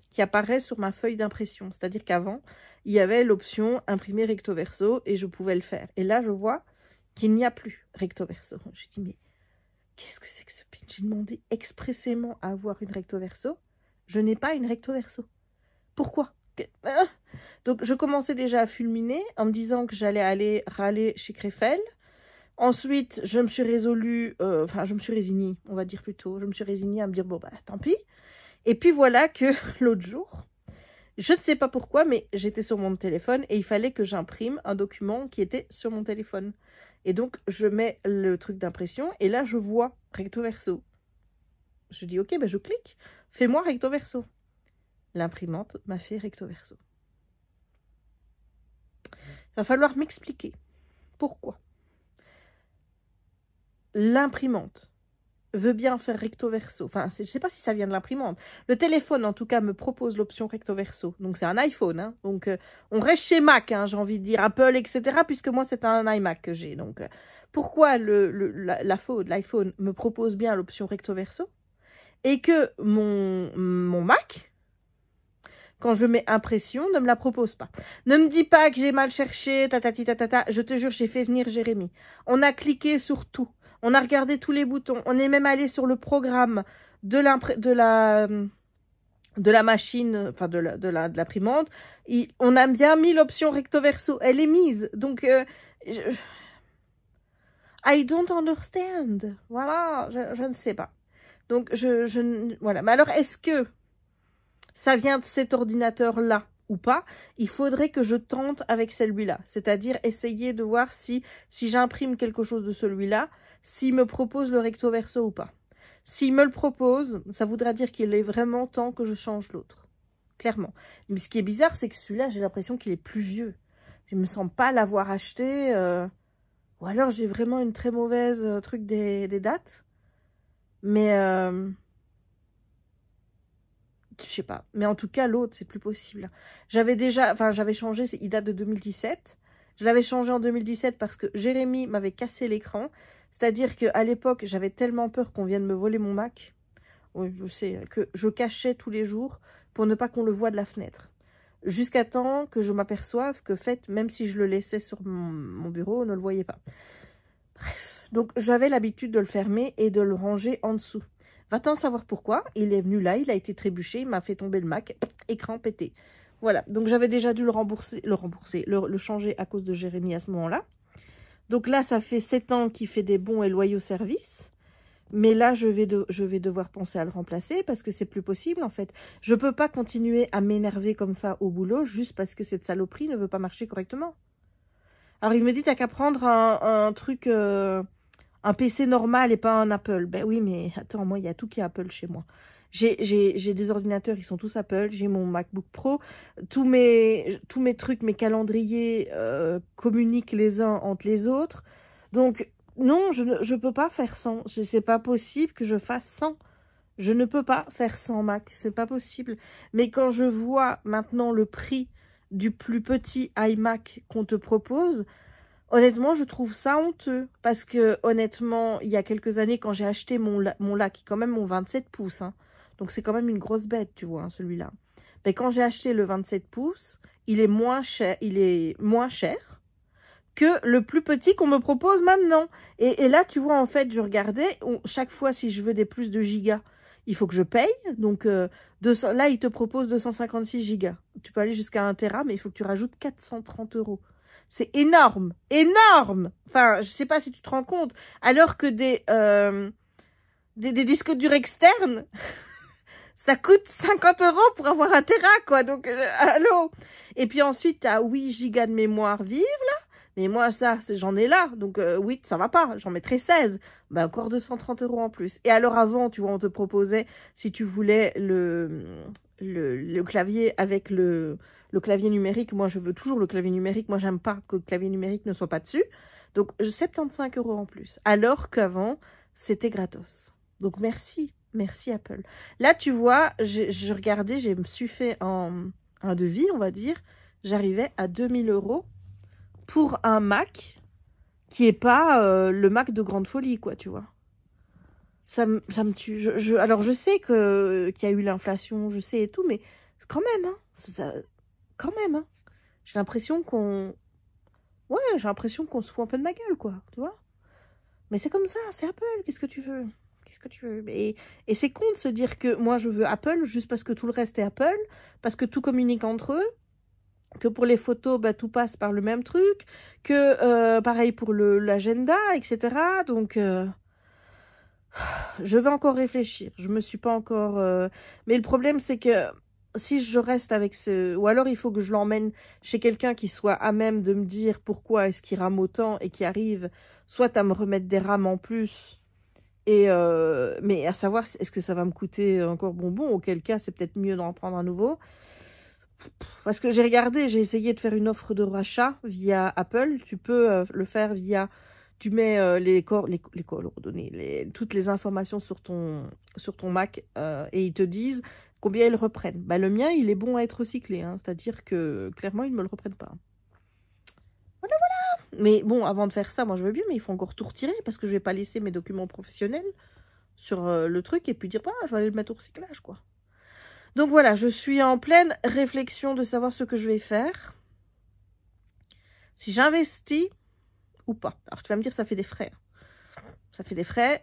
qui apparaît sur ma feuille d'impression. C'est-à-dire qu'avant, il y avait l'option imprimer recto verso et je pouvais le faire. Et là, je vois qu'il n'y a plus recto verso. Je me dis, mais qu'est-ce que c'est que ce pin? J'ai demandé expressément à avoir une recto verso. Je n'ai pas une recto verso. Pourquoi? Donc, je commençais déjà à fulminer en me disant que j'allais aller râler chez Krefeld. Ensuite, je me suis résolue, je me suis résignée, on va dire plutôt. Je me suis résignée à me dire, bon, bah, tant pis. Et puis voilà que l'autre jour, je ne sais pas pourquoi, mais j'étais sur mon téléphone et il fallait que j'imprime un document qui était sur mon téléphone. Et donc, je mets le truc d'impression et là, je vois recto verso. Je dis, ok, ben je clique. Fais-moi recto verso. L'imprimante m'a fait recto verso. Il va falloir m'expliquer pourquoi l'imprimante veut bien faire recto verso. Enfin, je ne sais pas si ça vient de l'imprimante. Le téléphone, en tout cas, me propose l'option recto verso. Donc, c'est un iPhone. Hein. Donc, on reste chez Mac, hein, j'ai envie de dire Apple, etc. Puisque moi, c'est un iMac que j'ai. Donc, pourquoi l'iPhone me propose bien l'option recto verso et que mon Mac Quand je mets impression, ne me la propose pas. Ne me dis pas que j'ai mal cherché, tatati tatata. Je te jure, j'ai fait venir Jérémy. On a cliqué sur tout. On a regardé tous les boutons. On est même allé sur le programme de la machine, enfin de l'imprimante. On a bien mis l'option recto verso. Elle est mise. Donc, I don't understand. Voilà, je ne sais pas. Donc, voilà. Mais alors, est-ce que ça vient de cet ordinateur-là ou pas? Il faudrait que je tente avec celui-là. C'est-à-dire essayer de voir si j'imprime quelque chose de celui-là, s'il me propose le recto verso ou pas. S'il me le propose, ça voudra dire qu'il est vraiment temps que je change l'autre. Clairement. Mais ce qui est bizarre, c'est que celui-là, j'ai l'impression qu'il est plus vieux. Je ne me sens pas l'avoir acheté. Ou alors, j'ai vraiment une très mauvaise truc des dates. Mais, je sais pas. Mais en tout cas, l'autre, c'est plus possible. J'avais changé, il date de 2017. Je l'avais changé en 2017 parce que Jérémy m'avait cassé l'écran. C'est-à-dire qu'à l'époque, j'avais tellement peur qu'on vienne me voler mon Mac. Oui, je sais, que je cachais tous les jours pour ne pas qu'on le voie de la fenêtre. Jusqu'à temps que je m'aperçoive que, même si je le laissais sur mon bureau, on ne le voyait pas. Bref. Donc, j'avais l'habitude de le fermer et de le ranger en dessous. Va-t'en savoir pourquoi. Il est venu là, il a été trébuché, il m'a fait tomber le Mac, écran pété. Voilà. Donc, j'avais déjà dû le changer à cause de Jérémy à ce moment-là. Donc là, ça fait 7 ans qu'il fait des bons et loyaux services. Mais là, je vais devoir penser à le remplacer parce que c'est plus possible, en fait. Je peux pas continuer à m'énerver comme ça au boulot juste parce que cette saloperie ne veut pas marcher correctement. Alors, il me dit, t'as qu'à prendre un truc, un PC normal et pas un Apple. Ben oui, mais attends, moi, il y a tout qui est Apple chez moi. J'ai des ordinateurs, ils sont tous Apple. J'ai mon MacBook Pro. Tous mes trucs, mes calendriers communiquent les uns entre les autres. Donc, non, je peux pas faire sans. C'est pas possible que je fasse sans. Je ne peux pas faire sans Mac. C'est pas possible. Mais quand je vois maintenant le prix du plus petit iMac qu'on te propose, honnêtement, je trouve ça honteux. Parce que, honnêtement, il y a quelques années, quand j'ai acheté mon là, qui est quand même mon 27 pouces, hein, donc c'est quand même une grosse bête, tu vois, hein, celui-là. Mais quand j'ai acheté le 27 pouces, il est moins cher que le plus petit qu'on me propose maintenant. Et là, tu vois, en fait, je regardais, chaque fois, si je veux des plus de gigas, il faut que je paye. Donc, là, il te propose 256 gigas. Tu peux aller jusqu'à 1 Tera, mais il faut que tu rajoutes 430 €. C'est énorme, énorme. Enfin, je sais pas si tu te rends compte. Alors que des disques durs externes, ça coûte 50 € pour avoir 1 Tera, quoi. Donc, allô. Et puis ensuite, tu as 8 gigas de mémoire vive, là. Mais moi, ça, j'en ai là. Donc, 8, ça va pas. J'en mettrai 16. Ben, encore 230 € en plus. Et alors, avant, tu vois, on te proposait, si tu voulais le clavier avec le clavier numérique. Moi, je veux toujours le clavier numérique. Moi, j'aime pas que le clavier numérique ne soit pas dessus. Donc, 75 € en plus. Alors qu'avant, c'était gratos. Donc, merci. Merci, Apple. Là, tu vois, je regardais, je me suis fait un devis, on va dire. J'arrivais à 2000 € pour un Mac qui est pas le Mac de grande folie, quoi, tu vois. Ça me tue. Alors, je sais qu'il y a eu l'inflation, je sais et tout, mais quand même, hein. Quand même, hein. J'ai l'impression qu'on... Ouais, j'ai l'impression qu'on se fout un peu de ma gueule, quoi, tu vois. Mais c'est comme ça, c'est Apple, qu'est-ce que tu veux? Qu'est-ce que tu veux? Et c'est con de se dire que moi, je veux Apple juste parce que tout le reste est Apple, parce que tout communique entre eux, que pour les photos, bah, tout passe par le même truc, que pareil pour l'agenda, etc. Donc, je vais encore réfléchir. Je me suis pas encore... Mais le problème, c'est que si je reste avec ce... Ou alors, il faut que je l'emmène chez quelqu'un qui soit à même de me dire pourquoi est-ce qu'il rame autant et qui arrive soit à me remettre des rames en plus. Mais à savoir, est-ce que ça va me coûter encore bonbon? Auquel cas, c'est peut-être mieux d'en prendre un nouveau. Parce que j'ai regardé, j'ai essayé de faire une offre de rachat via Apple. Tu peux le faire via... Tu mets les coordonnées, toutes les informations sur ton Mac et ils te disent combien ils reprennent. Bah, le mien, il est bon à être recyclé. Hein, c'est-à-dire que clairement, ils ne me le reprennent pas. Voilà, voilà. Mais bon, avant de faire ça, moi je veux bien, mais il faut encore tout retirer parce que je ne vais pas laisser mes documents professionnels sur le truc et puis dire, bah, je vais aller le mettre au recyclage, quoi. Donc voilà, je suis en pleine réflexion de savoir ce que je vais faire. Si j'investis ou pas. Alors tu vas me dire, ça fait des frais. Ça fait des frais,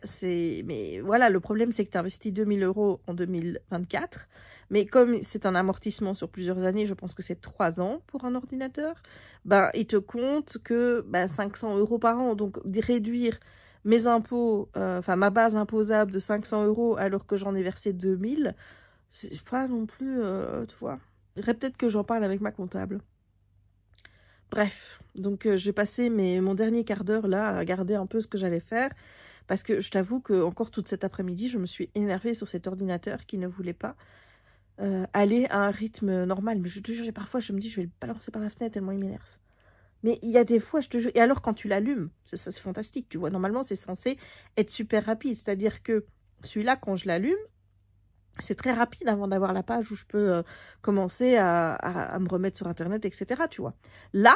mais voilà, le problème c'est que tu investis 2000 € en 2024, mais comme c'est un amortissement sur plusieurs années, je pense que c'est 3 ans pour un ordinateur, ben il te compte que 500 € par an, donc réduire mes impôts, enfin ma base imposable de 500 € alors que j'en ai versé 2000, c'est pas non plus, tu vois. Il faudrait peut-être que j'en parle avec ma comptable. Bref, donc j'ai passé mon dernier quart d'heure là à regarder un peu ce que j'allais faire. Parce que je t'avoue que encore toute cet après-midi, je me suis énervée sur cet ordinateur qui ne voulait pas aller à un rythme normal. Mais je te jure, parfois je me dis, je vais le balancer par la fenêtre tellement il m'énerve. Mais il y a des fois, je te jure, et alors quand tu l'allumes, ça c'est fantastique, tu vois. Normalement, c'est censé être super rapide. C'est-à-dire que celui-là, quand je l'allume, c'est très rapide avant d'avoir la page où je peux commencer à me remettre sur Internet, etc. Tu vois. Là,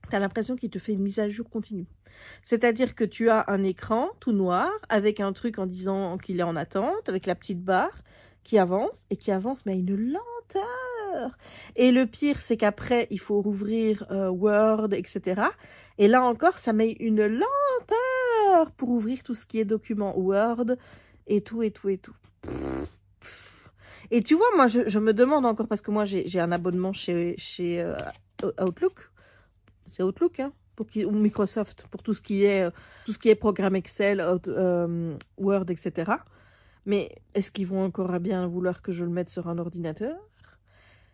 tu as l'impression qu'il te fait une mise à jour continue. C'est-à-dire que tu as un écran tout noir avec un truc en disant qu'il est en attente, avec la petite barre qui avance et qui avance, mais à une lenteur. Et le pire, c'est qu'après, il faut rouvrir Word, etc. Et là encore, ça met une lenteur pour ouvrir tout ce qui est document Word et tout, et tout, et tout. Et tu vois, moi, je me demande encore, parce que moi, j'ai un abonnement chez Outlook. C'est Outlook, hein, ou Microsoft, pour tout ce qui est programme Excel, Word, etc. Mais est-ce qu'ils vont encore bien vouloir que je le mette sur un ordinateur?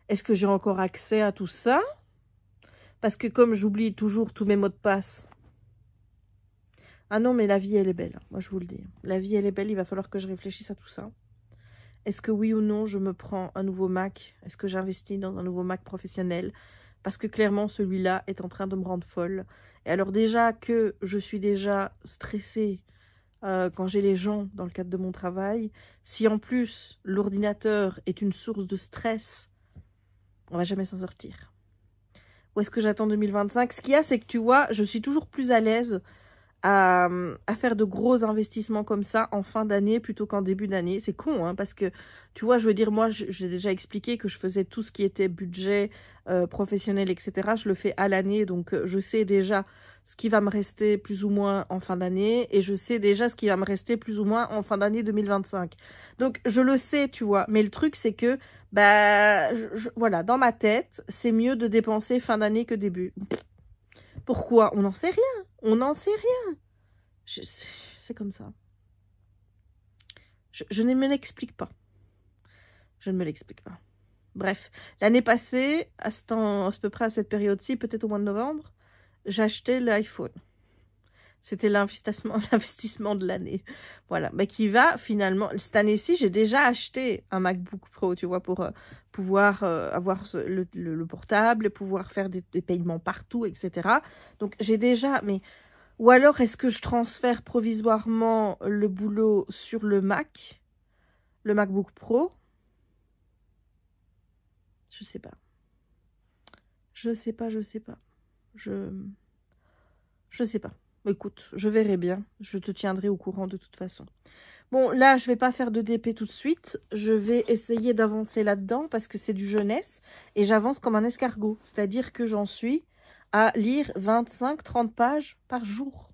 Est-ce que j'ai encore accès à tout ça? Parce que comme j'oublie toujours tous mes mots de passe. Ah non, mais la vie, elle est belle. Moi, je vous le dis. La vie, elle est belle. Il va falloir que je réfléchisse à tout ça. Est-ce que oui ou non, je me prends un nouveau Mac? Est-ce que j'investis dans un nouveau Mac professionnel? Parce que clairement, celui-là est en train de me rendre folle. Et alors déjà que je suis déjà stressée quand j'ai les gens dans le cadre de mon travail, si en plus l'ordinateur est une source de stress, on va jamais s'en sortir. Où est-ce que j'attends 2025? Ce qu'il y a, c'est que tu vois, je suis toujours plus à l'aise à faire de gros investissements comme ça en fin d'année plutôt qu'en début d'année. C'est con, hein, parce que, tu vois, je veux dire, moi, j'ai déjà expliqué que je faisais tout ce qui était budget professionnel, etc. Je le fais à l'année, donc je sais déjà ce qui va me rester plus ou moins en fin d'année et je sais déjà ce qui va me rester plus ou moins en fin d'année 2025. Donc, je le sais, tu vois, mais le truc, c'est que, voilà, dans ma tête, c'est mieux de dépenser fin d'année que début. Pourquoi? On n'en sait rien. On n'en sait rien. C'est comme ça. Je ne me l'explique pas. Je ne me l'explique pas. Bref, l'année passée, à peu près à cette période-ci, peut-être au mois de novembre, j'ai acheté l'iPhone. C'était l'investissement de l'année. Voilà, mais qui va finalement... Cette année-ci, j'ai déjà acheté un MacBook Pro, tu vois, pour pouvoir avoir le portable, pouvoir faire des paiements partout, etc. Donc, j'ai déjà... mais ou alors, est-ce que je transfère provisoirement le boulot sur le MacBook Pro? Je sais pas. Je sais pas. Je sais pas. Écoute, je verrai bien. Je te tiendrai au courant de toute façon. Bon, là, je vais pas faire de DP tout de suite. Je vais essayer d'avancer là-dedans parce que c'est du jeunesse. Et j'avance comme un escargot. C'est-à-dire que j'en suis à lire 25-30 pages par jour.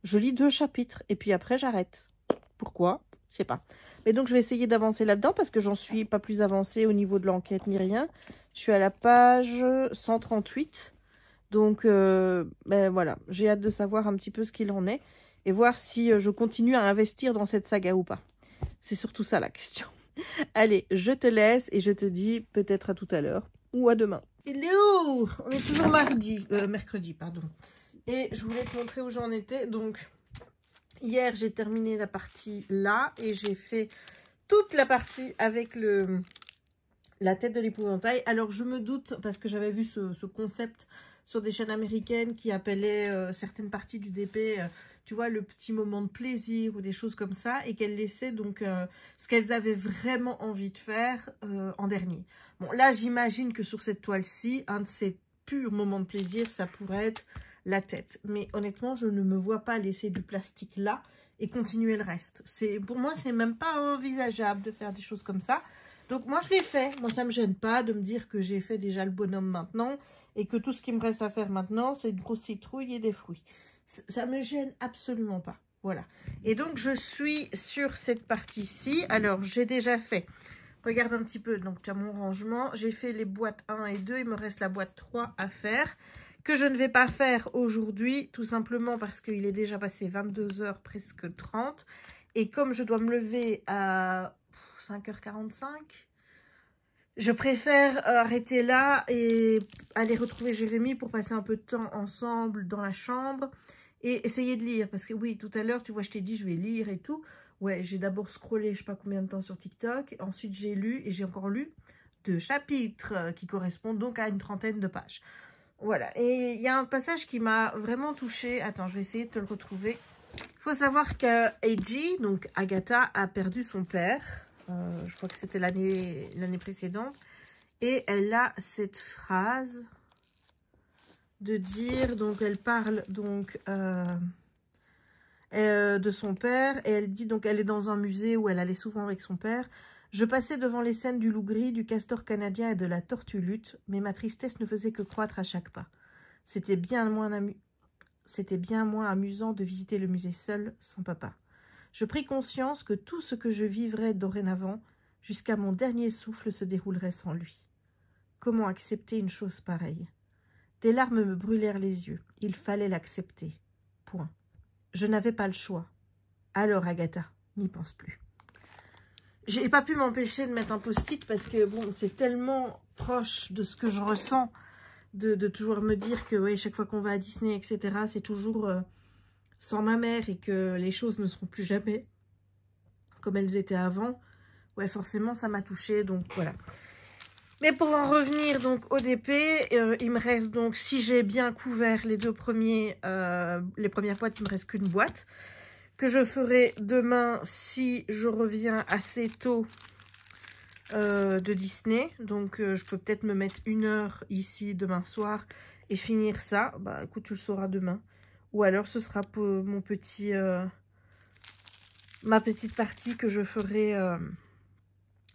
Je lis 2 chapitres et puis après, j'arrête. Pourquoi? Je sais pas. Mais donc, je vais essayer d'avancer là-dedans parce que j'en suis pas plus avancée au niveau de l'enquête ni rien. Je suis à la page 138. Donc, voilà, j'ai hâte de savoir un petit peu ce qu'il en est et voir si je continue à investir dans cette saga ou pas. C'est surtout ça la question. Allez, je te laisse et je te dis peut-être à tout à l'heure ou à demain. Hello! On est toujours mercredi, pardon. Et je voulais te montrer où j'en étais. Donc, hier, j'ai terminé la partie là et j'ai fait toute la partie avec la tête de l'épouvantail. Alors, je me doute, parce que j'avais vu ce concept sur des chaînes américaines qui appelaient certaines parties du DP, tu vois, le petit moment de plaisir ou des choses comme ça, et qu'elles laissaient donc ce qu'elles avaient vraiment envie de faire en dernier. Bon, là, j'imagine que sur cette toile-ci, un de ces purs moments de plaisir, ça pourrait être la tête. Mais honnêtement, je ne me vois pas laisser du plastique là et continuer le reste. Pour moi, c'est même pas envisageable de faire des choses comme ça. Donc moi je l'ai fait. Moi ça me gêne pas de me dire que j'ai fait déjà le bonhomme maintenant et que tout ce qui me reste à faire maintenant c'est une grosse citrouille et des fruits. Ça me gêne absolument pas. Voilà. Et donc je suis sur cette partie-ci. Alors j'ai déjà fait. Regarde un petit peu. Donc tu as mon rangement. J'ai fait les boîtes 1 et 2. Il me reste la boîte 3 à faire. Que je ne vais pas faire aujourd'hui. Tout simplement parce qu'il est déjà passé 22 h, presque 30. Et comme je dois me lever à 5h45, je préfère arrêter là et aller retrouver Jérémy pour passer un peu de temps ensemble dans la chambre et essayer de lire. Parce que oui, tout à l'heure, tu vois, je t'ai dit je vais lire et tout. Ouais, j'ai d'abord scrollé je sais pas combien de temps sur TikTok. Ensuite, j'ai lu et j'ai encore lu 2 chapitres qui correspondent donc à une 30aine de pages. Voilà. Et il y a un passage qui m'a vraiment touchée. Attends, je vais essayer de te le retrouver. Il faut savoir que Eiji, donc Agatha, a perdu son père. Je crois que c'était l'année précédente. Et elle a cette phrase de dire, donc elle parle donc de son père. Et elle dit, donc elle est dans un musée où elle allait souvent avec son père. Je passais devant les scènes du loup gris, du castor canadien et de la tortue lutte, mais ma tristesse ne faisait que croître à chaque pas. C'était bien moins amusant de visiter le musée seul, sans papa. Je pris conscience que tout ce que je vivrais dorénavant, jusqu'à mon dernier souffle, se déroulerait sans lui. Comment accepter une chose pareille? Des larmes me brûlèrent les yeux. Il fallait l'accepter. Point. Je n'avais pas le choix. Alors, Agatha, n'y pense plus. J'ai pas pu m'empêcher de mettre un post-it parce que bon, c'est tellement proche de ce que je ressens de toujours me dire que ouais, chaque fois qu'on va à Disney, etc., c'est toujours sans ma mère et que les choses ne seront plus jamais comme elles étaient avant. Ouais, forcément, ça m'a touchée, donc voilà. Mais pour en revenir donc au DP, il me reste donc, si j'ai bien couvert les deux premiers, les premières boîtes, il me reste qu'une boîte que je ferai demain si je reviens assez tôt de Disney. Donc je peux peut-être me mettre 1 heure ici demain soir et finir ça. Bah écoute, tu le sauras demain. Ou alors ce sera pour mon petit, ma petite partie que je ferai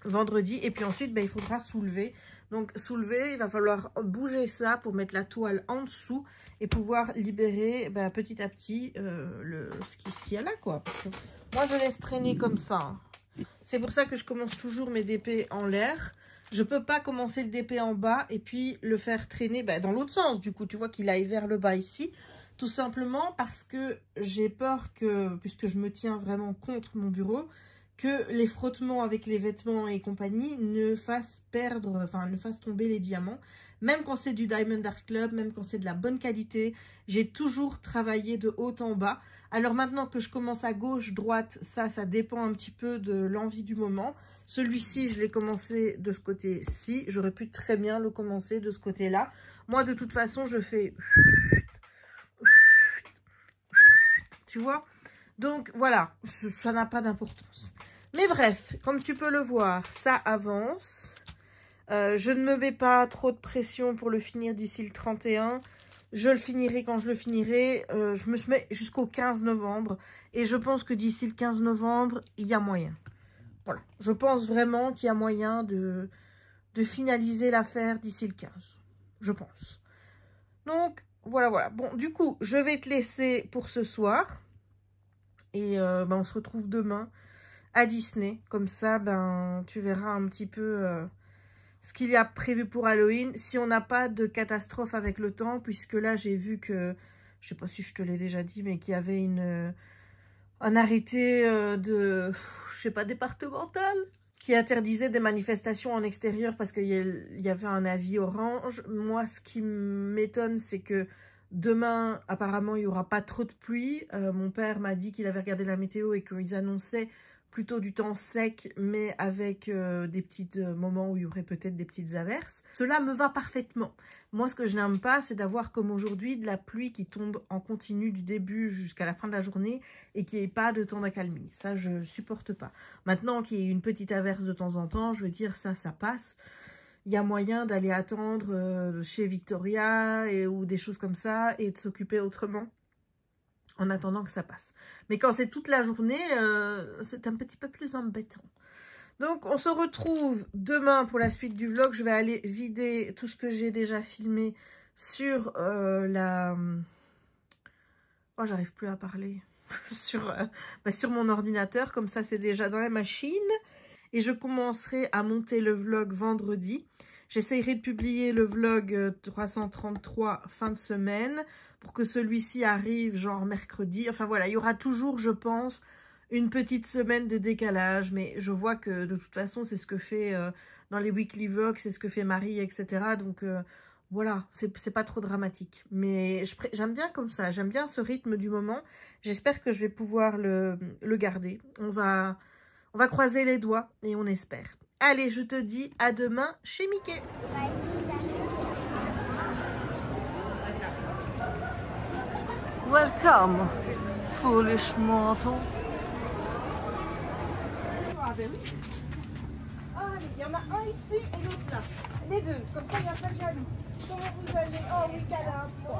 vendredi. Et puis ensuite, bah, il faudra soulever. Donc soulever, il va falloir bouger ça pour mettre la toile en dessous et pouvoir libérer bah, petit à petit ce qu'il y a là, quoi. Parce que moi, je laisse traîner comme ça. C'est pour ça que je commence toujours mes DP en l'air. Je peux pas commencer le DP en bas et puis le faire traîner bah, dans l'autre sens. Du coup, tu vois qu'il aille vers le bas ici. Tout simplement parce que j'ai peur que, puisque je me tiens vraiment contre mon bureau, que les frottements avec les vêtements et compagnie ne fassent perdre, enfin ne fassent tomber les diamants. Même quand c'est du Diamond Art Club, même quand c'est de la bonne qualité, j'ai toujours travaillé de haut en bas. Alors maintenant que je commence à gauche, droite, ça dépend un petit peu de l'envie du moment. Celui-ci, je l'ai commencé de ce côté-ci. J'aurais pu très bien le commencer de ce côté-là. Moi, de toute façon, je fais... Tu vois? Donc, voilà, ça n'a pas d'importance. Mais bref, comme tu peux le voir, ça avance. Je ne me mets pas trop de pression pour le finir d'ici le 31. Je le finirai quand je le finirai. Je me mets jusqu'au 15 novembre. Et je pense que d'ici le 15 novembre, il y a moyen. Voilà. Je pense vraiment qu'il y a moyen de finaliser l'affaire d'ici le 15. Je pense. Donc, voilà, voilà. Bon, du coup, je vais te laisser pour ce soir. Et ben, on se retrouve demain à Disney. Comme ça, ben, tu verras un petit peu ce qu'il y a prévu pour Halloween. Si on n'a pas de catastrophe avec le temps, puisque là, j'ai vu que, je sais pas si je te l'ai déjà dit, mais qu'il y avait un arrêté de, je sais pas, départemental, qui interdisait des manifestations en extérieur parce qu'il y avait un avis orange. Moi, ce qui m'étonne, c'est que demain, apparemment, il n'y aura pas trop de pluie. Mon père m'a dit qu'il avait regardé la météo et qu'ils annonçaient plutôt du temps sec, mais avec des petits moments où il y aurait peut-être des petites averses. Cela me va parfaitement. Moi, ce que je n'aime pas, c'est d'avoir comme aujourd'hui de la pluie qui tombe en continu du début jusqu'à la fin de la journée et qu'il n'y ait pas de temps d'accalmie. Ça, je ne supporte pas. Maintenant qu'il y ait une petite averse de temps en temps, je veux dire, ça passe. Il y a moyen d'aller attendre chez Victoria ou des choses comme ça et de s'occuper autrement en attendant que ça passe. Mais quand c'est toute la journée, c'est un petit peu plus embêtant. Donc, on se retrouve demain pour la suite du vlog. Je vais aller vider tout ce que j'ai déjà filmé sur Oh, j'arrive plus à parler. sur mon ordinateur. Comme ça, c'est déjà dans la machine. Et je commencerai à monter le vlog vendredi. J'essayerai de publier le vlog 333 fin de semaine pour que celui-ci arrive genre mercredi. Enfin, voilà, il y aura toujours, je pense, une petite semaine de décalage, mais je vois que de toute façon, c'est ce que fait dans les weekly vlogs, c'est ce que fait Marie, etc. Donc voilà, c'est pas trop dramatique. Mais j'aime bien comme ça, j'aime bien ce rythme du moment. J'espère que je vais pouvoir le garder. On va croiser les doigts et on espère. Allez, je te dis à demain chez Mickey. Welcome, foolish mortal. Ah ben oui. Ah, il y en a un ici et l'autre là. Les deux, comme ça il n'y a pas de jaloux. Comment vous allez? Oh oui, câlin. Oh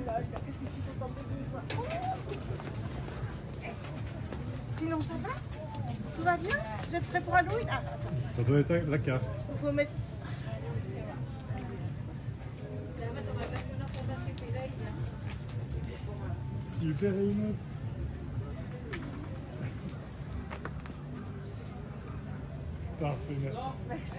là là, qu'est-ce que je suis contente de vous voir. Sinon ça va? Tout va bien? Vous êtes prêts pour Halloween? Ah, attends. Ça doit être la carte. Il faut mettre... Super Réunion. Parfait, merci. Merci.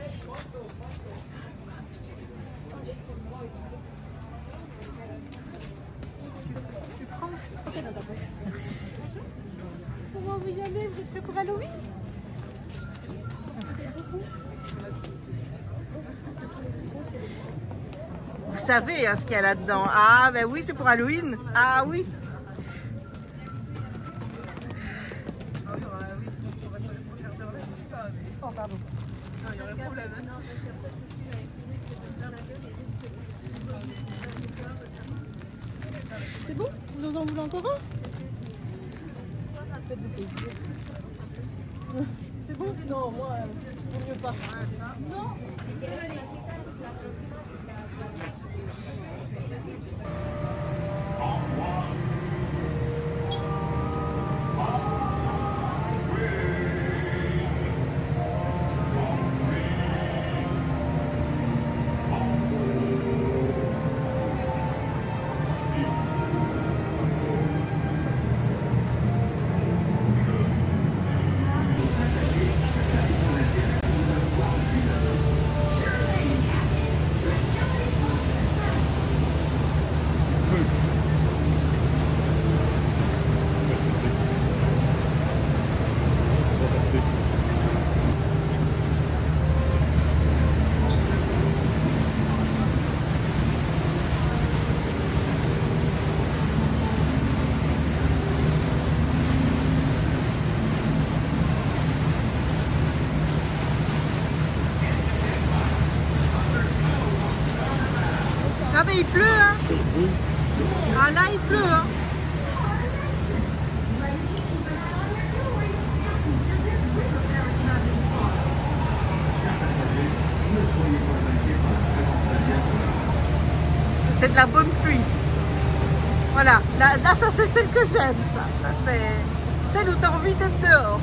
Tu prends? Comment vous y allez? Vous êtes prêts pour Halloween? Vous savez hein, ce qu'il y a là-dedans. Ah ben oui, c'est pour Halloween. Ah oui. Oh pardon. Non, il y aurait un problème. C'est bon? Vous en voulez encore un? Faites-vous plaisir. C'est bon? Non, moi, vaut mieux pas. Non. Ah ben il pleut hein. Ah là il pleut hein. C'est de la bonne pluie. Voilà, là ça c'est celle que j'aime ça c'est celle où tu as envie d'être dehors.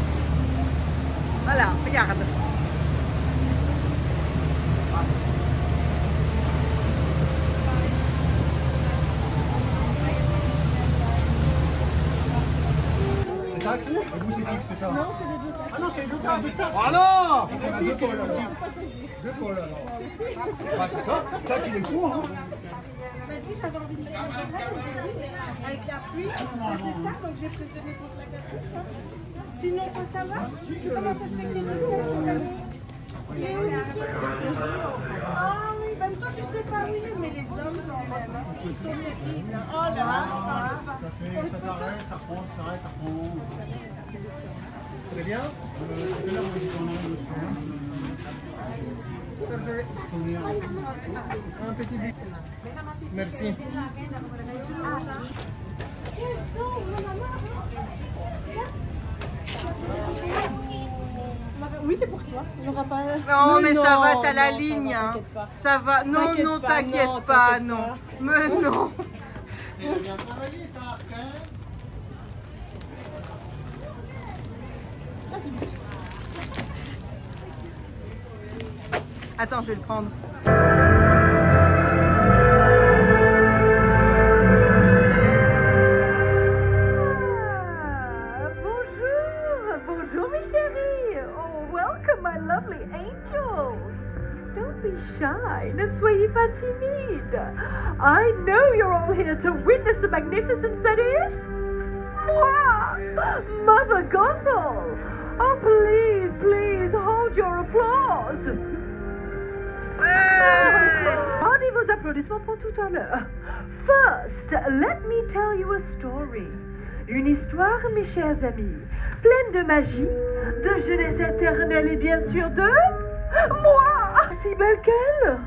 Voilà, regarde. Et vous, c'est qui, c'est ça? Non, c'est les deux. Ah non, c'est les deux cartes de table. Ah non! On a deux fois là. Deux fois là. Ah, c'est ça. Ça qui est fou, hein. Vas-y, j'avais envie de mettre avec la pluie. C'est ça, donc j'ai préféré contre la capuche. Hein. Sinon, toi, ça va? Comment ça se fait que les deux sont cette année? Il est où, Mickey? Ah oui, même toi, tu sais pas où il est, mais les hommes, quand même, hein, ils sont terribles. Oh là là. Ça s'arrête, ça reprend, ça s'arrête, ça reprend. Très bien. Là, on un petit bit. Merci. Oui, c'est pour toi. Il aura pas... Non, mais ça va, t'as la non, ligne. ça va, Hein. t'inquiète pas. Ça va. Non, non, t'inquiète pas, non. Mais non. Tu as bien travaillé, t'as Arcane. Attends, je vais le prendre. Bonjour mes chéris. Oh, welcome my lovely angels. Don't be shy, ne soyez pas timide. I know you're all here to witness the magnificence that is moi, Mother Gothel. Oh, please, please, hold your applause. Rendez vos applaudissements pour tout à l'heure. First, let me tell you a story. Une histoire, mes chers amis, pleine de magie, de jeunesse éternelle et bien sûr de moi, si belle qu'elle.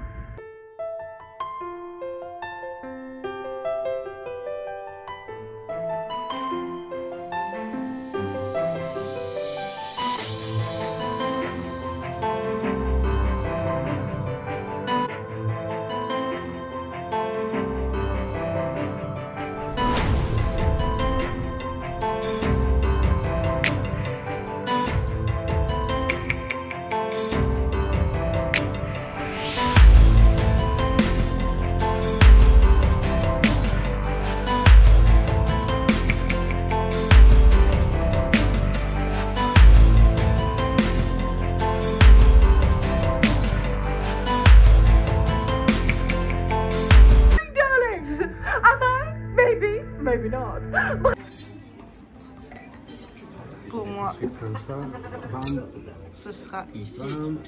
Maybe not. Pour moi, C'est comme ça. Bam, ce sera ici. bam.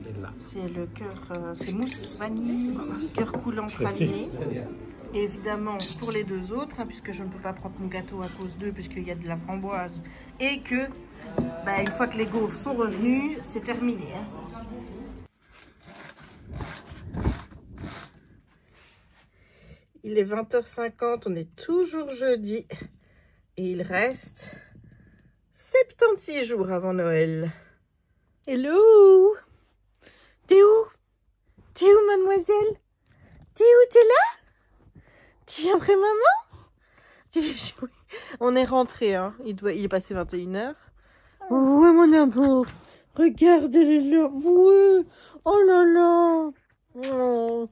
Et là. C'est le cœur, c'est mousse vanille, cœur coulant praliné. Et évidemment, pour les deux autres, hein, puisque je ne peux pas prendre mon gâteau à cause d'eux, puisqu'il y a de la framboise. Et que, bah, une fois que les gaufres sont revenus, c'est terminé. Hein. Il est 20h50, on est toujours jeudi. Et il reste 76 jours avant Noël. Hello! T'es où? T'es où, mademoiselle? T'es où? T'es là? Tu viens après maman? Tu veux jouer? On est rentré, hein. Il est passé 21h. Ouais, mon amour. Regarde, elle est là. Ouais. Oh là là. Oh.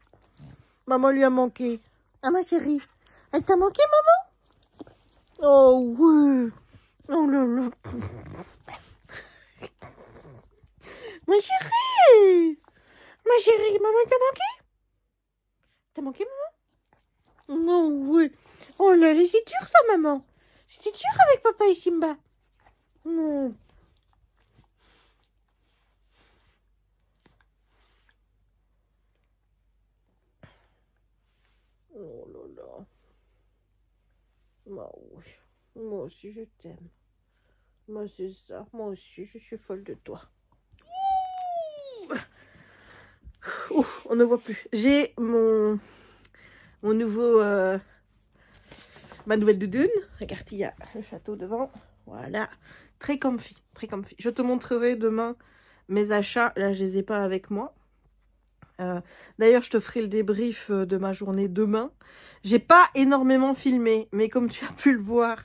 Maman lui a manqué. Ah, ma chérie. Elle t'a manqué, maman? Oh, ouais. Oh là là. Ma chérie. Ma chérie, maman t'a manqué? T'as manqué, maman? Non, oui. Oh là là, c'est dur ça, maman. C'était dur avec papa et Simba. Non. Oh là là. Bah oui. Moi aussi, je t'aime. Moi, c'est ça. Moi aussi, je suis folle de toi. Ouh, on ne voit plus. J'ai mon nouveau... ma nouvelle doudoune. Regarde, il y a le château devant. Voilà. Très comfy. Très comfy. Je te montrerai demain mes achats. Là, je les ai pas avec moi. D'ailleurs, je te ferai le débrief de ma journée demain. J'ai pas énormément filmé. Mais comme tu as pu le voir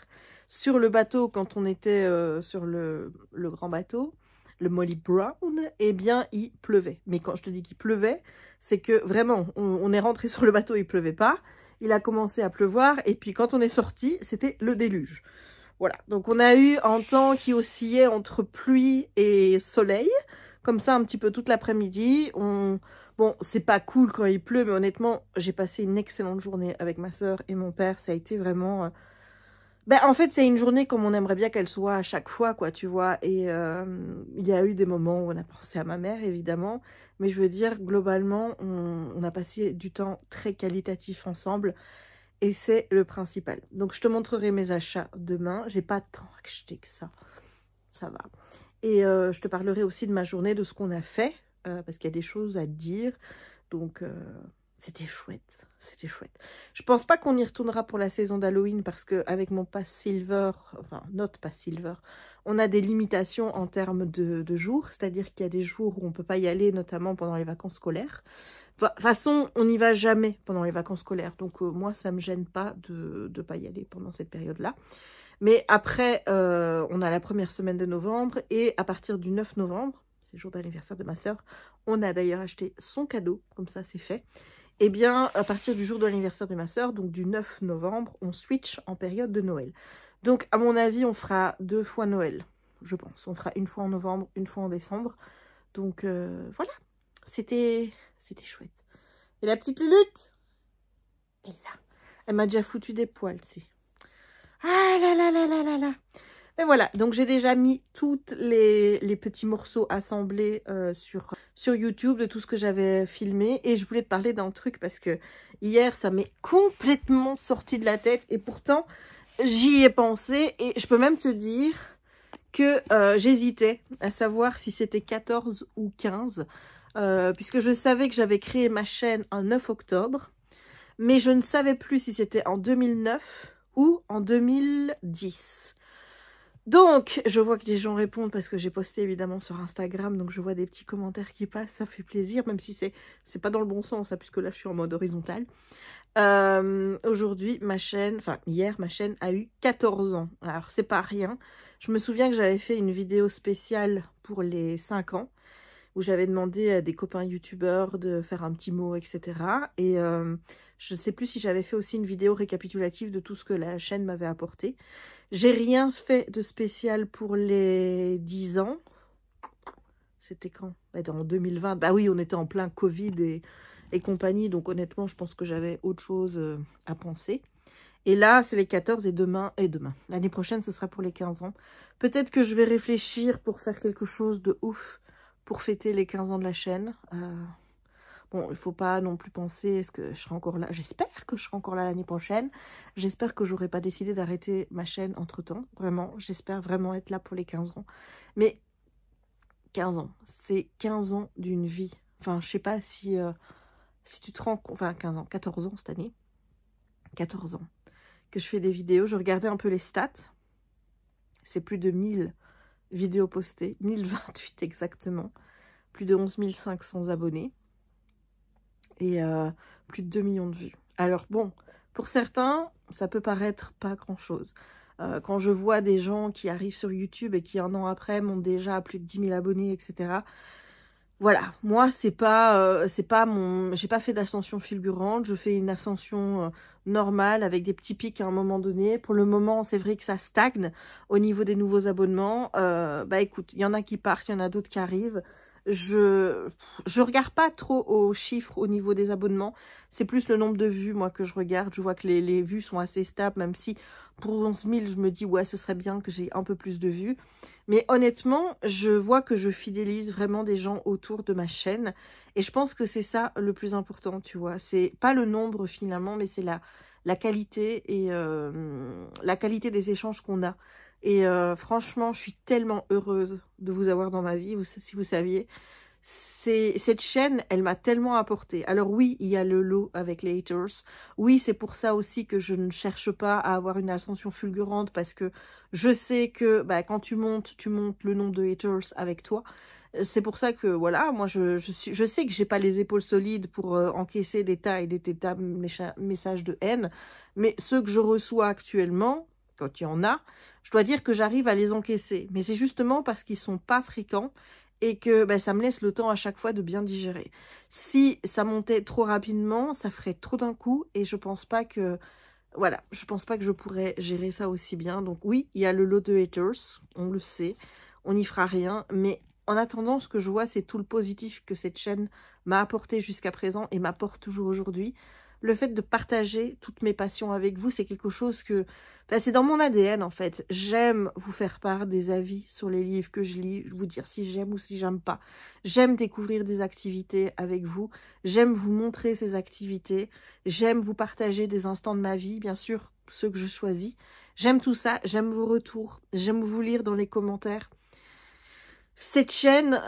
sur le bateau, quand on était sur le grand bateau, le Molly Brown, eh bien, il pleuvait. Mais quand je te dis qu'il pleuvait, c'est que vraiment, on est rentré sur le bateau, il pleuvait pas. Il a commencé à pleuvoir et puis quand on est sorti, c'était le déluge. Voilà, donc on a eu un temps qui oscillait entre pluie et soleil, comme ça un petit peu toute l'après-midi. Bon, c'est pas cool quand il pleut, mais honnêtement, j'ai passé une excellente journée avec ma soeur et mon père. Ça a été vraiment... en fait, c'est une journée comme on aimerait bien qu'elle soit à chaque fois, quoi, tu vois. Et il y a eu des moments où on a pensé à ma mère, évidemment. Mais je veux dire, globalement, on a passé du temps très qualitatif ensemble. Et c'est le principal. Donc, je te montrerai mes achats demain. J'ai pas tant acheté que ça. Ça va. Et je te parlerai aussi de ma journée, de ce qu'on a fait. Parce qu'il y a des choses à dire. Donc, c'était chouette. C'était chouette. Je pense pas qu'on y retournera pour la saison d'Halloween parce qu'avec mon pass Silver, enfin notre pass Silver, on a des limitations en termes de jours. C'est-à-dire qu'il y a des jours où on peut pas y aller, notamment pendant les vacances scolaires. De toute façon, on n'y va jamais pendant les vacances scolaires. Donc moi, ça me gêne pas de pas y aller pendant cette période-là. Mais après, on a la première semaine de novembre et à partir du 9 novembre, le jour d'anniversaire de ma sœur. On a d'ailleurs acheté son cadeau, comme ça c'est fait. Eh bien, à partir du jour de l'anniversaire de ma sœur, donc du 9 novembre, on switch en période de Noël. Donc, à mon avis, on fera 2 fois Noël, je pense. On fera une fois en novembre, une fois en décembre. Donc, voilà. C'était chouette. Et la petite Lulutte, elle est là. Elle m'a déjà foutu des poils, c'est. Ah là là là là là là. Et voilà, donc j'ai déjà mis tous les petits morceaux assemblés sur YouTube de tout ce que j'avais filmé. Et je voulais te parler d'un truc parce que hier, ça m'est complètement sorti de la tête. Et pourtant, j'y ai pensé. Et je peux même te dire que j'hésitais à savoir si c'était 14 ou 15. Puisque je savais que j'avais créé ma chaîne un 9 octobre. Mais je ne savais plus si c'était en 2009 ou en 2010. Donc, je vois que les gens répondent parce que j'ai posté évidemment sur Instagram, donc je vois des petits commentaires qui passent, ça fait plaisir, même si c'est pas dans le bon sens, hein, puisque là je suis en mode horizontal. Aujourd'hui, ma chaîne, enfin hier, ma chaîne a eu 14 ans. Alors, c'est pas rien. Je me souviens que j'avais fait une vidéo spéciale pour les 5 ans, où j'avais demandé à des copains youtubeurs de faire un petit mot, etc. Et je ne sais plus si j'avais fait aussi une vidéo récapitulative de tout ce que la chaîne m'avait apporté. J'ai rien fait de spécial pour les 10 ans. C'était quand? En 2020. Bah oui, on était en plein Covid et compagnie. Donc honnêtement, je pense que j'avais autre chose à penser. Et là, c'est les 14 et demain. L'année prochaine, ce sera pour les 15 ans. Peut-être que je vais réfléchir pour faire quelque chose de ouf pour fêter les 15 ans de la chaîne. Bon, il ne faut pas non plus penser, est-ce que je serai encore là? J'espère que je serai encore là l'année prochaine. J'espère que j'aurai pas décidé d'arrêter ma chaîne entre-temps. Vraiment, j'espère vraiment être là pour les 15 ans. Mais 15 ans, c'est 15 ans d'une vie. Enfin, je sais pas si tu te rends compte... Enfin, 15 ans, 14 ans cette année. 14 ans que je fais des vidéos. Je regardais un peu les stats. C'est plus de 1000 vidéos postées. 1028 exactement. Plus de 11 500 abonnés. Et plus de 2 millions de vues. Alors bon, pour certains, ça peut paraître pas grand-chose. Quand je vois des gens qui arrivent sur YouTube et qui un an après montent déjà à plus de 10 000 abonnés, etc. Voilà, moi c'est pas mon, j'ai pas fait d'ascension fulgurante, je fais une ascension normale avec des petits pics à un moment donné. Pour le moment, c'est vrai que ça stagne au niveau des nouveaux abonnements. Bah écoute, il y en a qui partent, il y en a d'autres qui arrivent. Je regarde pas trop aux chiffres au niveau des abonnements. C'est plus le nombre de vues, moi, que je regarde. Je vois que les vues sont assez stables, même si pour 11 000, je me dis, ouais, ce serait bien que j'ai un peu plus de vues. Mais honnêtement, je vois que je fidélise vraiment des gens autour de ma chaîne. Et je pense que c'est ça le plus important, tu vois. C'est pas le nombre, finalement, mais c'est la qualité et la qualité des échanges qu'on a. Et franchement, je suis tellement heureuse de vous avoir dans ma vie, si vous saviez. Cette chaîne, elle m'a tellement apporté. Alors oui, il y a le lot avec les haters. Oui, c'est pour ça aussi que je ne cherche pas à avoir une ascension fulgurante, parce que je sais que bah, quand tu montes le nombre de haters avec toi. C'est pour ça que, voilà, moi, je sais que j'ai pas les épaules solides pour encaisser des tas et des tas de messages de haine. Mais ceux que je reçois actuellement, quand il y en a, je dois dire que j'arrive à les encaisser. Mais c'est justement parce qu'ils sont pas fréquents et que ben, ça me laisse le temps à chaque fois de bien digérer. Si ça montait trop rapidement, ça ferait trop d'un coup et je pense pas que... Voilà, je pense pas que je pourrais gérer ça aussi bien. Donc oui, il y a le lot de haters, on le sait, on n'y fera rien. Mais en attendant, ce que je vois, c'est tout le positif que cette chaîne m'a apporté jusqu'à présent et m'apporte toujours aujourd'hui. Le fait de partager toutes mes passions avec vous, c'est quelque chose que... Enfin, c'est dans mon ADN, en fait. J'aime vous faire part des avis sur les livres que je lis, vous dire si j'aime ou si j'aime pas. J'aime découvrir des activités avec vous. J'aime vous montrer ces activités. J'aime vous partager des instants de ma vie, bien sûr, ceux que je choisis. J'aime tout ça. J'aime vos retours. J'aime vous lire dans les commentaires. Cette chaîne,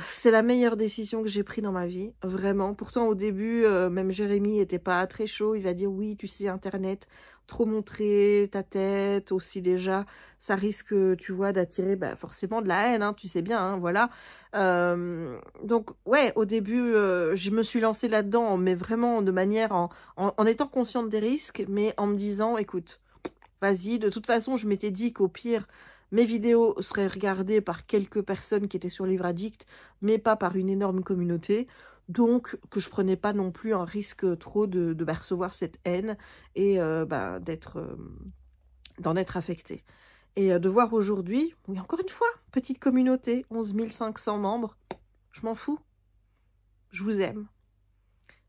c'est la meilleure décision que j'ai prise dans ma vie, vraiment. Pourtant, au début, même Jérémy n'était pas très chaud. Il va dire, oui, tu sais, Internet, trop montrer ta tête aussi déjà, ça risque, tu vois, d'attirer bah, forcément de la haine, hein, tu sais bien, hein, voilà. Donc, ouais, au début, je me suis lancée là-dedans, mais vraiment de manière, en étant consciente des risques, mais en me disant, écoute, vas-y. De toute façon, je m'étais dit qu'au pire, mes vidéos seraient regardées par quelques personnes qui étaient sur Livre Addict, mais pas par une énorme communauté. Donc, que je prenais pas non plus un risque trop de recevoir cette haine et d'en être affectée. Et de voir aujourd'hui, oui, encore une fois, petite communauté, 11 500 membres, je m'en fous. Je vous aime.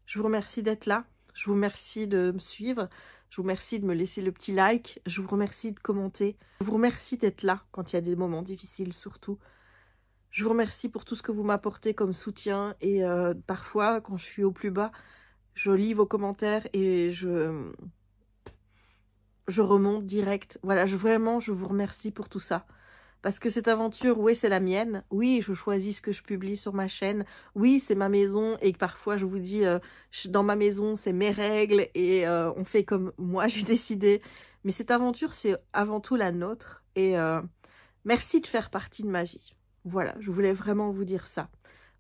Je vous remercie d'être là. Je vous remercie de me suivre. Je vous remercie de me laisser le petit like. Je vous remercie de commenter. Je vous remercie d'être là quand il y a des moments difficiles surtout. Je vous remercie pour tout ce que vous m'apportez comme soutien. Et parfois, quand je suis au plus bas, je lis vos commentaires et je remonte direct. Voilà, vraiment, je vous remercie pour tout ça. Parce que cette aventure, oui, c'est la mienne. Oui, je choisis ce que je publie sur ma chaîne. Oui, c'est ma maison. Et parfois, je vous dis, dans ma maison, c'est mes règles. Et on fait comme moi, j'ai décidé. Mais cette aventure, c'est avant tout la nôtre. Et merci de faire partie de ma vie. Voilà, je voulais vraiment vous dire ça.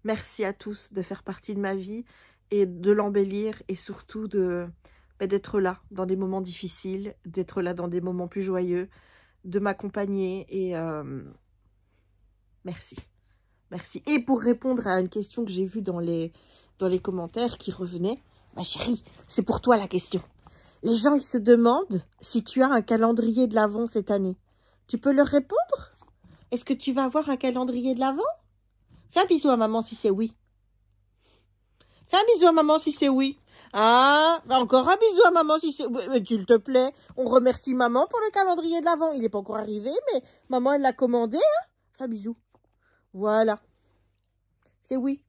Merci à tous de faire partie de ma vie et de l'embellir. Et surtout d'être là dans des moments difficiles, d'être là dans des moments plus joyeux, de m'accompagner et merci. Merci. Et pour répondre à une question que j'ai vue dans les commentaires qui revenait, ma chérie, c'est pour toi la question. Les gens, ils se demandent si tu as un calendrier de l'Avent cette année. Tu peux leur répondre? Est-ce que tu vas avoir un calendrier de l'Avent? Fais un bisou à maman si c'est oui. Fais un bisou à maman si c'est oui. Ah, encore un bisou à maman si c'est... Mais s'il te plaît, on remercie maman pour le calendrier de l'Avent. Il n'est pas encore arrivé, mais maman, elle l'a commandé. Hein. Un bisou. Voilà. C'est oui.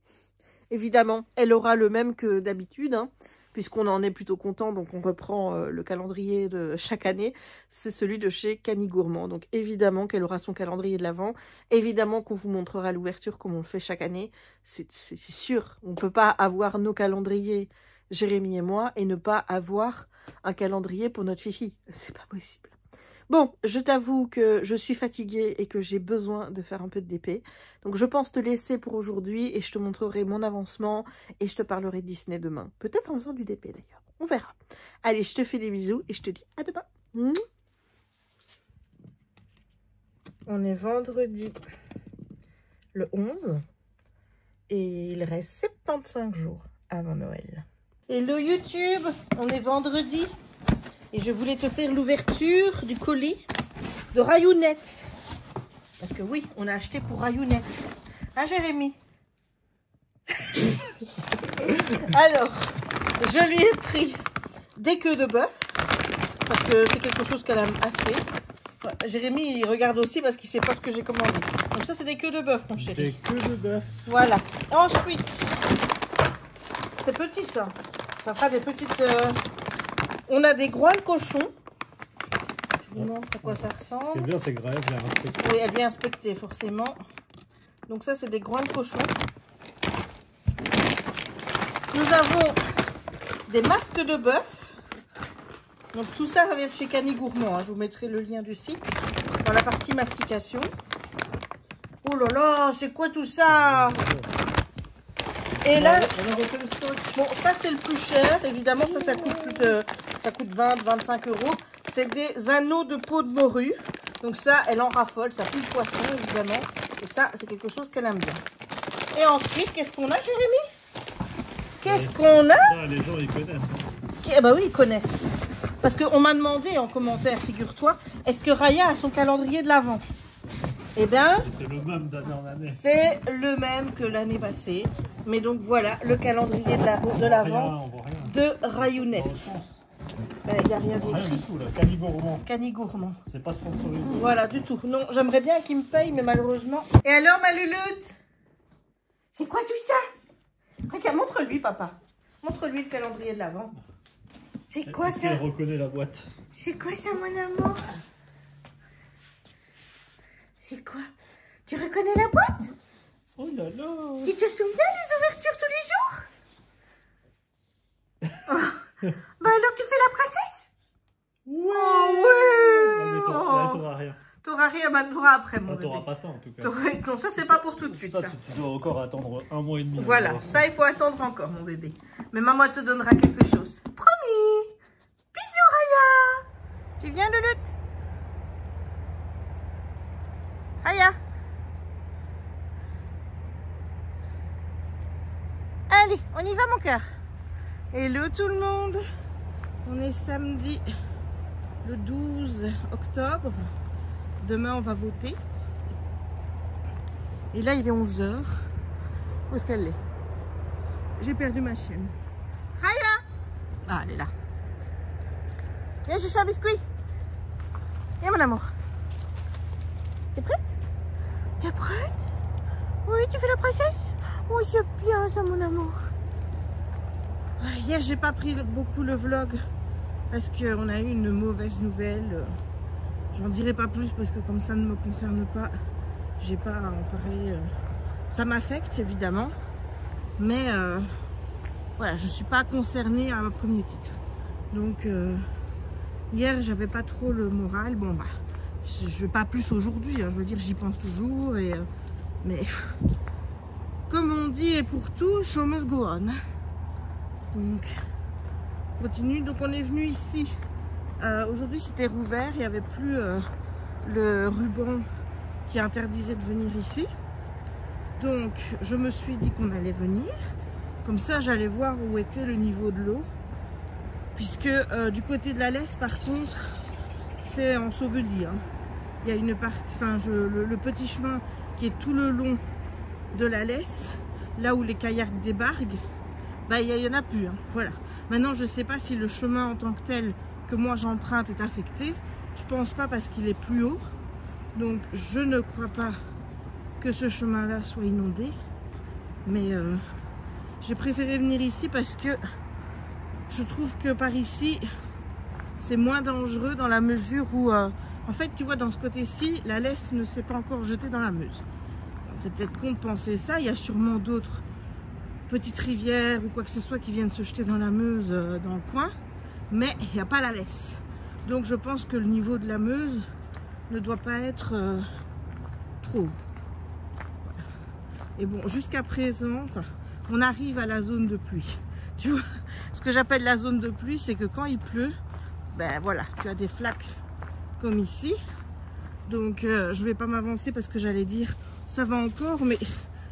Évidemment, elle aura le même que d'habitude, hein, puisqu'on en est plutôt content. Donc, on reprend le calendrier de chaque année. C'est celui de chez Canigourmand. Donc, évidemment qu'elle aura son calendrier de l'Avent. Évidemment qu'on vous montrera l'ouverture comme on le fait chaque année. C'est sûr. On ne peut pas avoir nos calendriers... Jérémy et moi, et ne pas avoir un calendrier pour notre fifi. C'est pas possible. Bon, je t'avoue que je suis fatiguée et que j'ai besoin de faire un peu de DP. Donc je pense te laisser pour aujourd'hui et je te montrerai mon avancement et je te parlerai de Disney demain. Peut-être en faisant du DP d'ailleurs. On verra. Allez, je te fais des bisous et je te dis à demain. On est vendredi le 11 et il reste 75 jours avant Noël. Hello YouTube, on est vendredi et je voulais te faire l'ouverture du colis de Rayounette. Parce que oui, on a acheté pour Rayounette. Hein Jérémy? Alors, je lui ai pris des queues de bœuf. Parce que c'est quelque chose qu'elle aime assez. Ouais, Jérémy, il regarde aussi parce qu'il ne sait pas ce que j'ai commandé. Donc ça, c'est des queues de bœuf, mon chéri. Des queues de bœuf. Voilà. Ensuite... c'est petit ça. Ça fera des petites... On a des groins de cochon. Je vous montre à quoi ça ressemble. Ce qui est bien, c'est que Graël vient inspecter. Oui, elle vient inspecter forcément. Donc ça, c'est des groins de cochon. Nous avons des masques de bœuf. Donc tout ça, ça vient de chez Canigourmand. Hein. Je vous mettrai le lien du site dans la partie mastication. Oh là là, c'est quoi tout ça? Et là, bon, ça c'est le plus cher, évidemment, ça coûte plus de, ça coûte 20-25 €. C'est des anneaux de peau de morue, donc ça, elle en raffole, ça pue le poisson, évidemment, et ça, c'est quelque chose qu'elle aime bien. Et ensuite, qu'est-ce qu'on a, Jérémy? Qu'est-ce qu'on a? Ça, les gens, ils connaissent. Eh ben oui, ils connaissent. Parce qu'on m'a demandé en commentaire, figure-toi, est-ce que Raya a son calendrier de l'Avent? Eh bien, c'est le même d'année en année. C'est le même que l'année passée. Mais donc voilà, le calendrier de l'Avent de Rayounette. Il n'y a rien Rien d'écrit. du tout là, Canigourmand. Canigourmand. C'est pas sponsorisé. Voilà, du tout. Non, j'aimerais bien qu'il me paye, mais malheureusement. Et alors, ma Luloute? C'est quoi tout ça? Regarde, montre-lui, papa. Montre-lui le calendrier de l'Avent. C'est quoi ça? Il reconnaît la boîte. C'est quoi ça, mon amour? C'est quoi? Tu reconnais la boîte? Oh là là. Tu te souviens des ouvertures tous les jours? Oh. Bah alors tu fais la princesse? Ouais. Oh ouais. Non, mais t'auras rien. T'auras rien, bah t'auras après mon bébé. T'auras pas ça en tout cas. Non, ça c'est pas pour tout de suite. Ça, tu dois encore attendre 1 mois et demi. Voilà, ça il faut attendre encore mon bébé. Mais maman te donnera quelque chose. Promis. Bisous Raya. Tu viens Luloute? Aya. Allez, on y va mon cœur. Hello tout le monde. On est samedi le 12 octobre. Demain on va voter. Et là il est 11 h. Où est-ce qu'elle est? J'ai perdu ma chienne. Raya. Ah, elle est là. Viens, je fais un biscuit. Viens mon amour. T'es prête? T'es prête? Oui, tu fais la princesse? Oh, c'est bien ça mon amour. Hier j'ai pas pris beaucoup le vlog parce qu'on a eu une mauvaise nouvelle. J'en dirai pas plus parce que comme ça ne me concerne pas, j'ai pas à en parler. Ça m'affecte évidemment, mais voilà, je suis pas concernée à un premier titre. Donc hier j'avais pas trop le moral. Bon bah je vais pas plus aujourd'hui, hein, je veux dire j'y pense toujours et mais comme on dit et pour tout, show must go on. Donc on continue. Donc on est venu ici. Aujourd'hui c'était rouvert, il n'y avait plus le ruban qui interdisait de venir ici. Donc je me suis dit qu'on allait venir. Comme ça j'allais voir où était le niveau de l'eau. Puisque du côté de la Lesse par contre c'est enseveli. Hein. Il y a une partie, enfin le petit chemin qui est tout le long de la Lesse, là où les kayaks débarquent, bah, il n'y en a plus. Hein. Voilà. Maintenant je ne sais pas si le chemin en tant que tel que moi j'emprunte est affecté. Je pense pas parce qu'il est plus haut. Donc je ne crois pas que ce chemin-là soit inondé. Mais j'ai préféré venir ici parce que je trouve que par ici, c'est moins dangereux dans la mesure où, en fait, tu vois, dans ce côté-ci, la Lesse ne s'est pas encore jetée dans la Meuse. C'est peut-être con de penser ça. Il y a sûrement d'autres petites rivières ou quoi que ce soit qui viennent se jeter dans la Meuse dans le coin. Mais il n'y a pas la Lesse. Donc je pense que le niveau de la Meuse ne doit pas être trop haut. Voilà. Et bon, jusqu'à présent, enfin, on arrive à la zone de pluie. Tu vois, ce que j'appelle la zone de pluie, c'est que quand il pleut, ben voilà, tu as des flaques comme ici. Donc je vais pas m'avancer parce que j'allais dire ça va encore, mais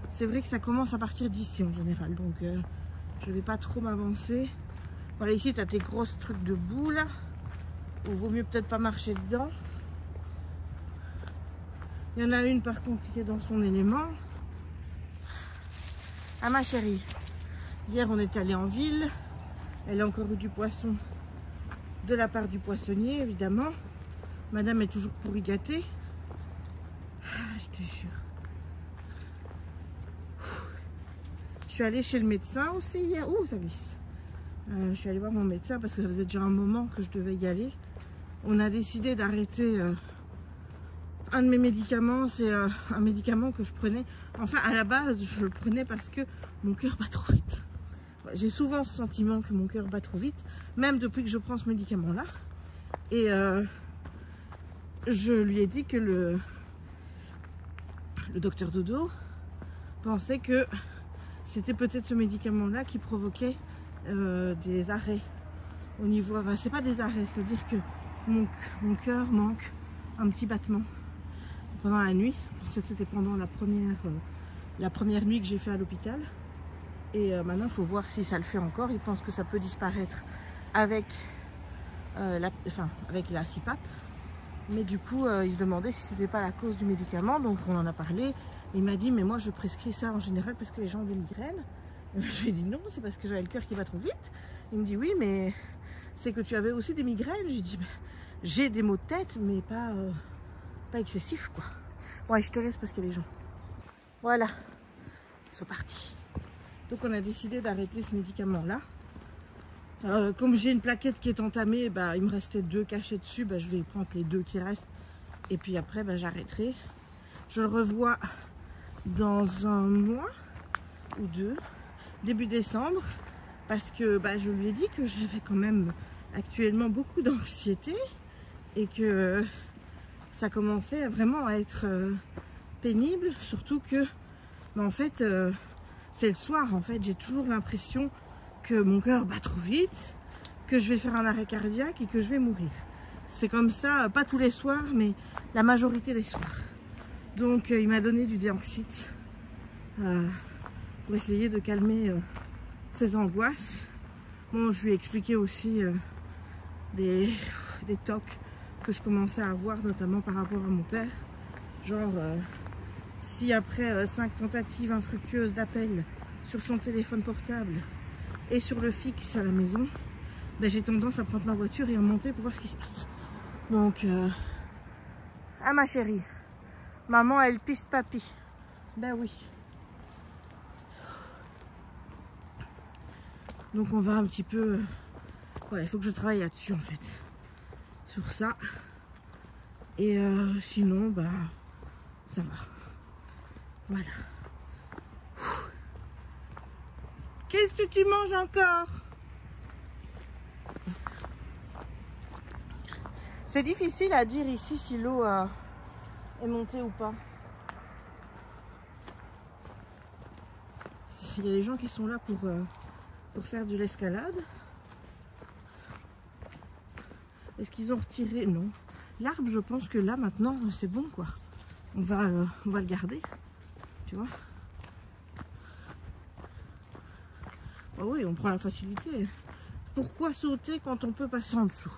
c'est vrai que ça commence à partir d'ici en général. Donc je vais pas trop m'avancer. Voilà, ici tu as tes grosses trucs de boue là, où vaut mieux peut-être pas marcher dedans. Il y en a une par contre qui est dans son élément. Ah ma chérie, hier on est allé en ville, elle a encore eu du poisson de la part du poissonnier évidemment. Madame est toujours pourri gâtée. Ah, je te jure. Je suis allée chez le médecin aussi hier. Ouh, ça glisse. Je suis allée voir mon médecin parce que ça faisait déjà un moment que je devais y aller. On a décidé d'arrêter un de mes médicaments. C'est un médicament que je prenais. Enfin, à la base, je le prenais parce que mon cœur bat trop vite. J'ai souvent ce sentiment que mon cœur bat trop vite, même depuis que je prends ce médicament-là. Et je lui ai dit que le docteur Dodo pensait que c'était peut-être ce médicament-là qui provoquait des arrêts au niveau... Enfin, c'est pas des arrêts, c'est-à-dire que mon cœur manque un petit battement pendant la nuit. C'était pendant la première nuit que j'ai fait à l'hôpital. Et maintenant, il faut voir si ça le fait encore. Il pense que ça peut disparaître avec la CPAP. Mais du coup, il se demandait si c'était pas la cause du médicament. Donc, on en a parlé. Il m'a dit, mais moi, je prescris ça en général parce que les gens ont des migraines. Je lui ai dit non, c'est parce que j'avais le cœur qui va trop vite. Il me dit, oui, mais c'est que tu avais aussi des migraines. Je lui ai dit, j'ai des maux de tête, mais pas excessifs, quoi. Ouais, je te laisse parce qu'il y a des gens. Voilà, ils sont partis. Donc on a décidé d'arrêter ce médicament-là. Comme j'ai une plaquette qui est entamée, bah, il me restait 2 cachets dessus. Bah, je vais prendre les 2 qui restent. Et puis après, bah, j'arrêterai. Je le revois dans un mois ou 2, début décembre. Parce que bah, je lui ai dit que j'avais quand même actuellement beaucoup d'anxiété. Et que ça commençait vraiment à être pénible. Surtout que, bah, en fait... c'est le soir, en fait, j'ai toujours l'impression que mon cœur bat trop vite, que je vais faire un arrêt cardiaque et que je vais mourir. C'est comme ça, pas tous les soirs, mais la majorité des soirs. Donc il m'a donné du Déanxite pour essayer de calmer ses angoisses. Bon, je lui ai expliqué aussi des tocs que je commençais à avoir, notamment par rapport à mon père. Genre, si après 5 tentatives infructueuses d'appel sur son téléphone portable et sur le fixe à la maison, ben, j'ai tendance à prendre ma voiture et à monter pour voir ce qui se passe. Donc, ah ma chérie, maman elle piste papy. Ben oui. Donc on va un petit peu... ouais, il faut que je travaille là-dessus en fait. Sur ça. Et sinon, bah, ça va. Voilà. Qu'est-ce que tu manges encore? C'est difficile à dire ici si l'eau est montée ou pas. Il y a des gens qui sont là pour faire de l'escalade. Est-ce qu'ils ont retiré? Non. L'arbre, je pense que là, maintenant, c'est bon, quoi. On va le garder. Tu vois? Oh oui, on prend la facilité. Pourquoi sauter quand on peut passer en dessous?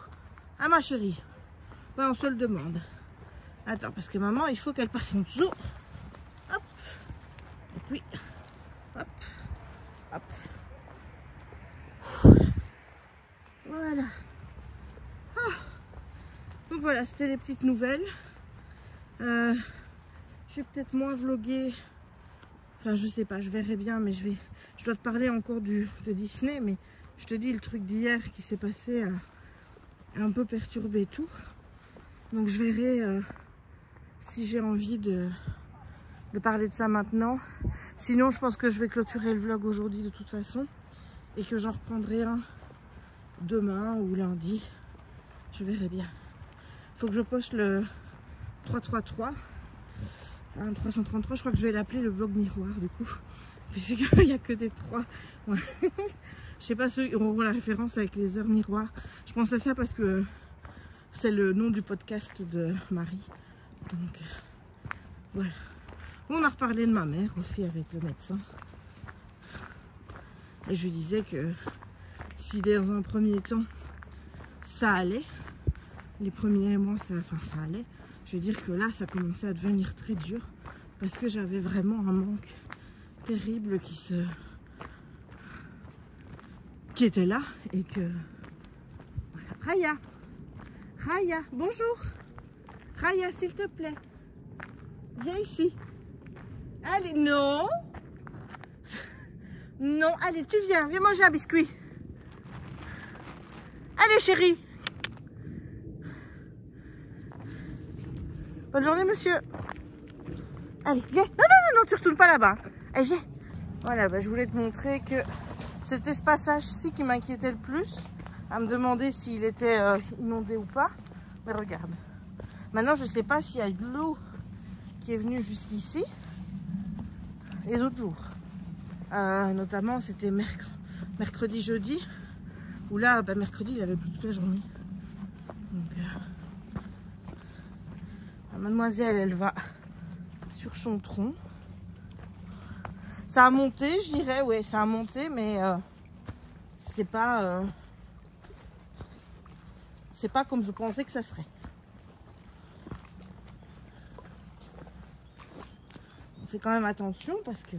Ah, ma chérie. Ben, on se le demande. Attends, parce que maman, il faut qu'elle passe en dessous. Hop. Et puis, hop. Hop. Voilà. Ah. Donc voilà, c'était les petites nouvelles. Je vais peut-être moins vlogger. Enfin, je sais pas, je verrai bien, mais je dois te parler encore de Disney, mais je te dis, le truc d'hier qui s'est passé a un peu perturbé tout. Donc je verrai si j'ai envie de parler de ça maintenant. Sinon, je pense que je vais clôturer le vlog aujourd'hui de toute façon et que j'en reprendrai un demain ou lundi. Je verrai bien. Il faut que je poste le 333. 333, je crois que je vais l'appeler le vlog miroir du coup. Puisqu'il n'y a que des 3. Ouais. Je sais pas ceux qui auront la référence avec les heures miroirs. Je pense à ça parce que c'est le nom du podcast de Marie. Donc voilà. On a reparlé de ma mère aussi avec le médecin. Et je lui disais que si dans un premier temps ça allait, les premiers mois ça allait, je veux dire que là ça commençait à devenir très dur parce que j'avais vraiment un manque terrible qui était là et que voilà. Raya, bonjour. Raya, s'il te plaît, viens ici. Allez, non. Non, allez, tu viens manger un biscuit. Allez, chérie. Bonne journée, monsieur. Allez, viens. Non, tu retournes pas là-bas. Allez, viens. Voilà, bah, je voulais te montrer que c'était ce passage-ci qui m'inquiétait le plus, à me demander s'il était inondé ou pas. Mais regarde. Maintenant, je sais pas s'il y a de l'eau qui est venue jusqu'ici les autres jours. Notamment, c'était mercredi, jeudi, où là, bah, mercredi, il avait plu toute la journée. Donc, mademoiselle, elle va sur son tronc. Ça a monté, je dirais, ouais, ça a monté, mais c'est pas comme je pensais que ça serait. On fait quand même attention parce que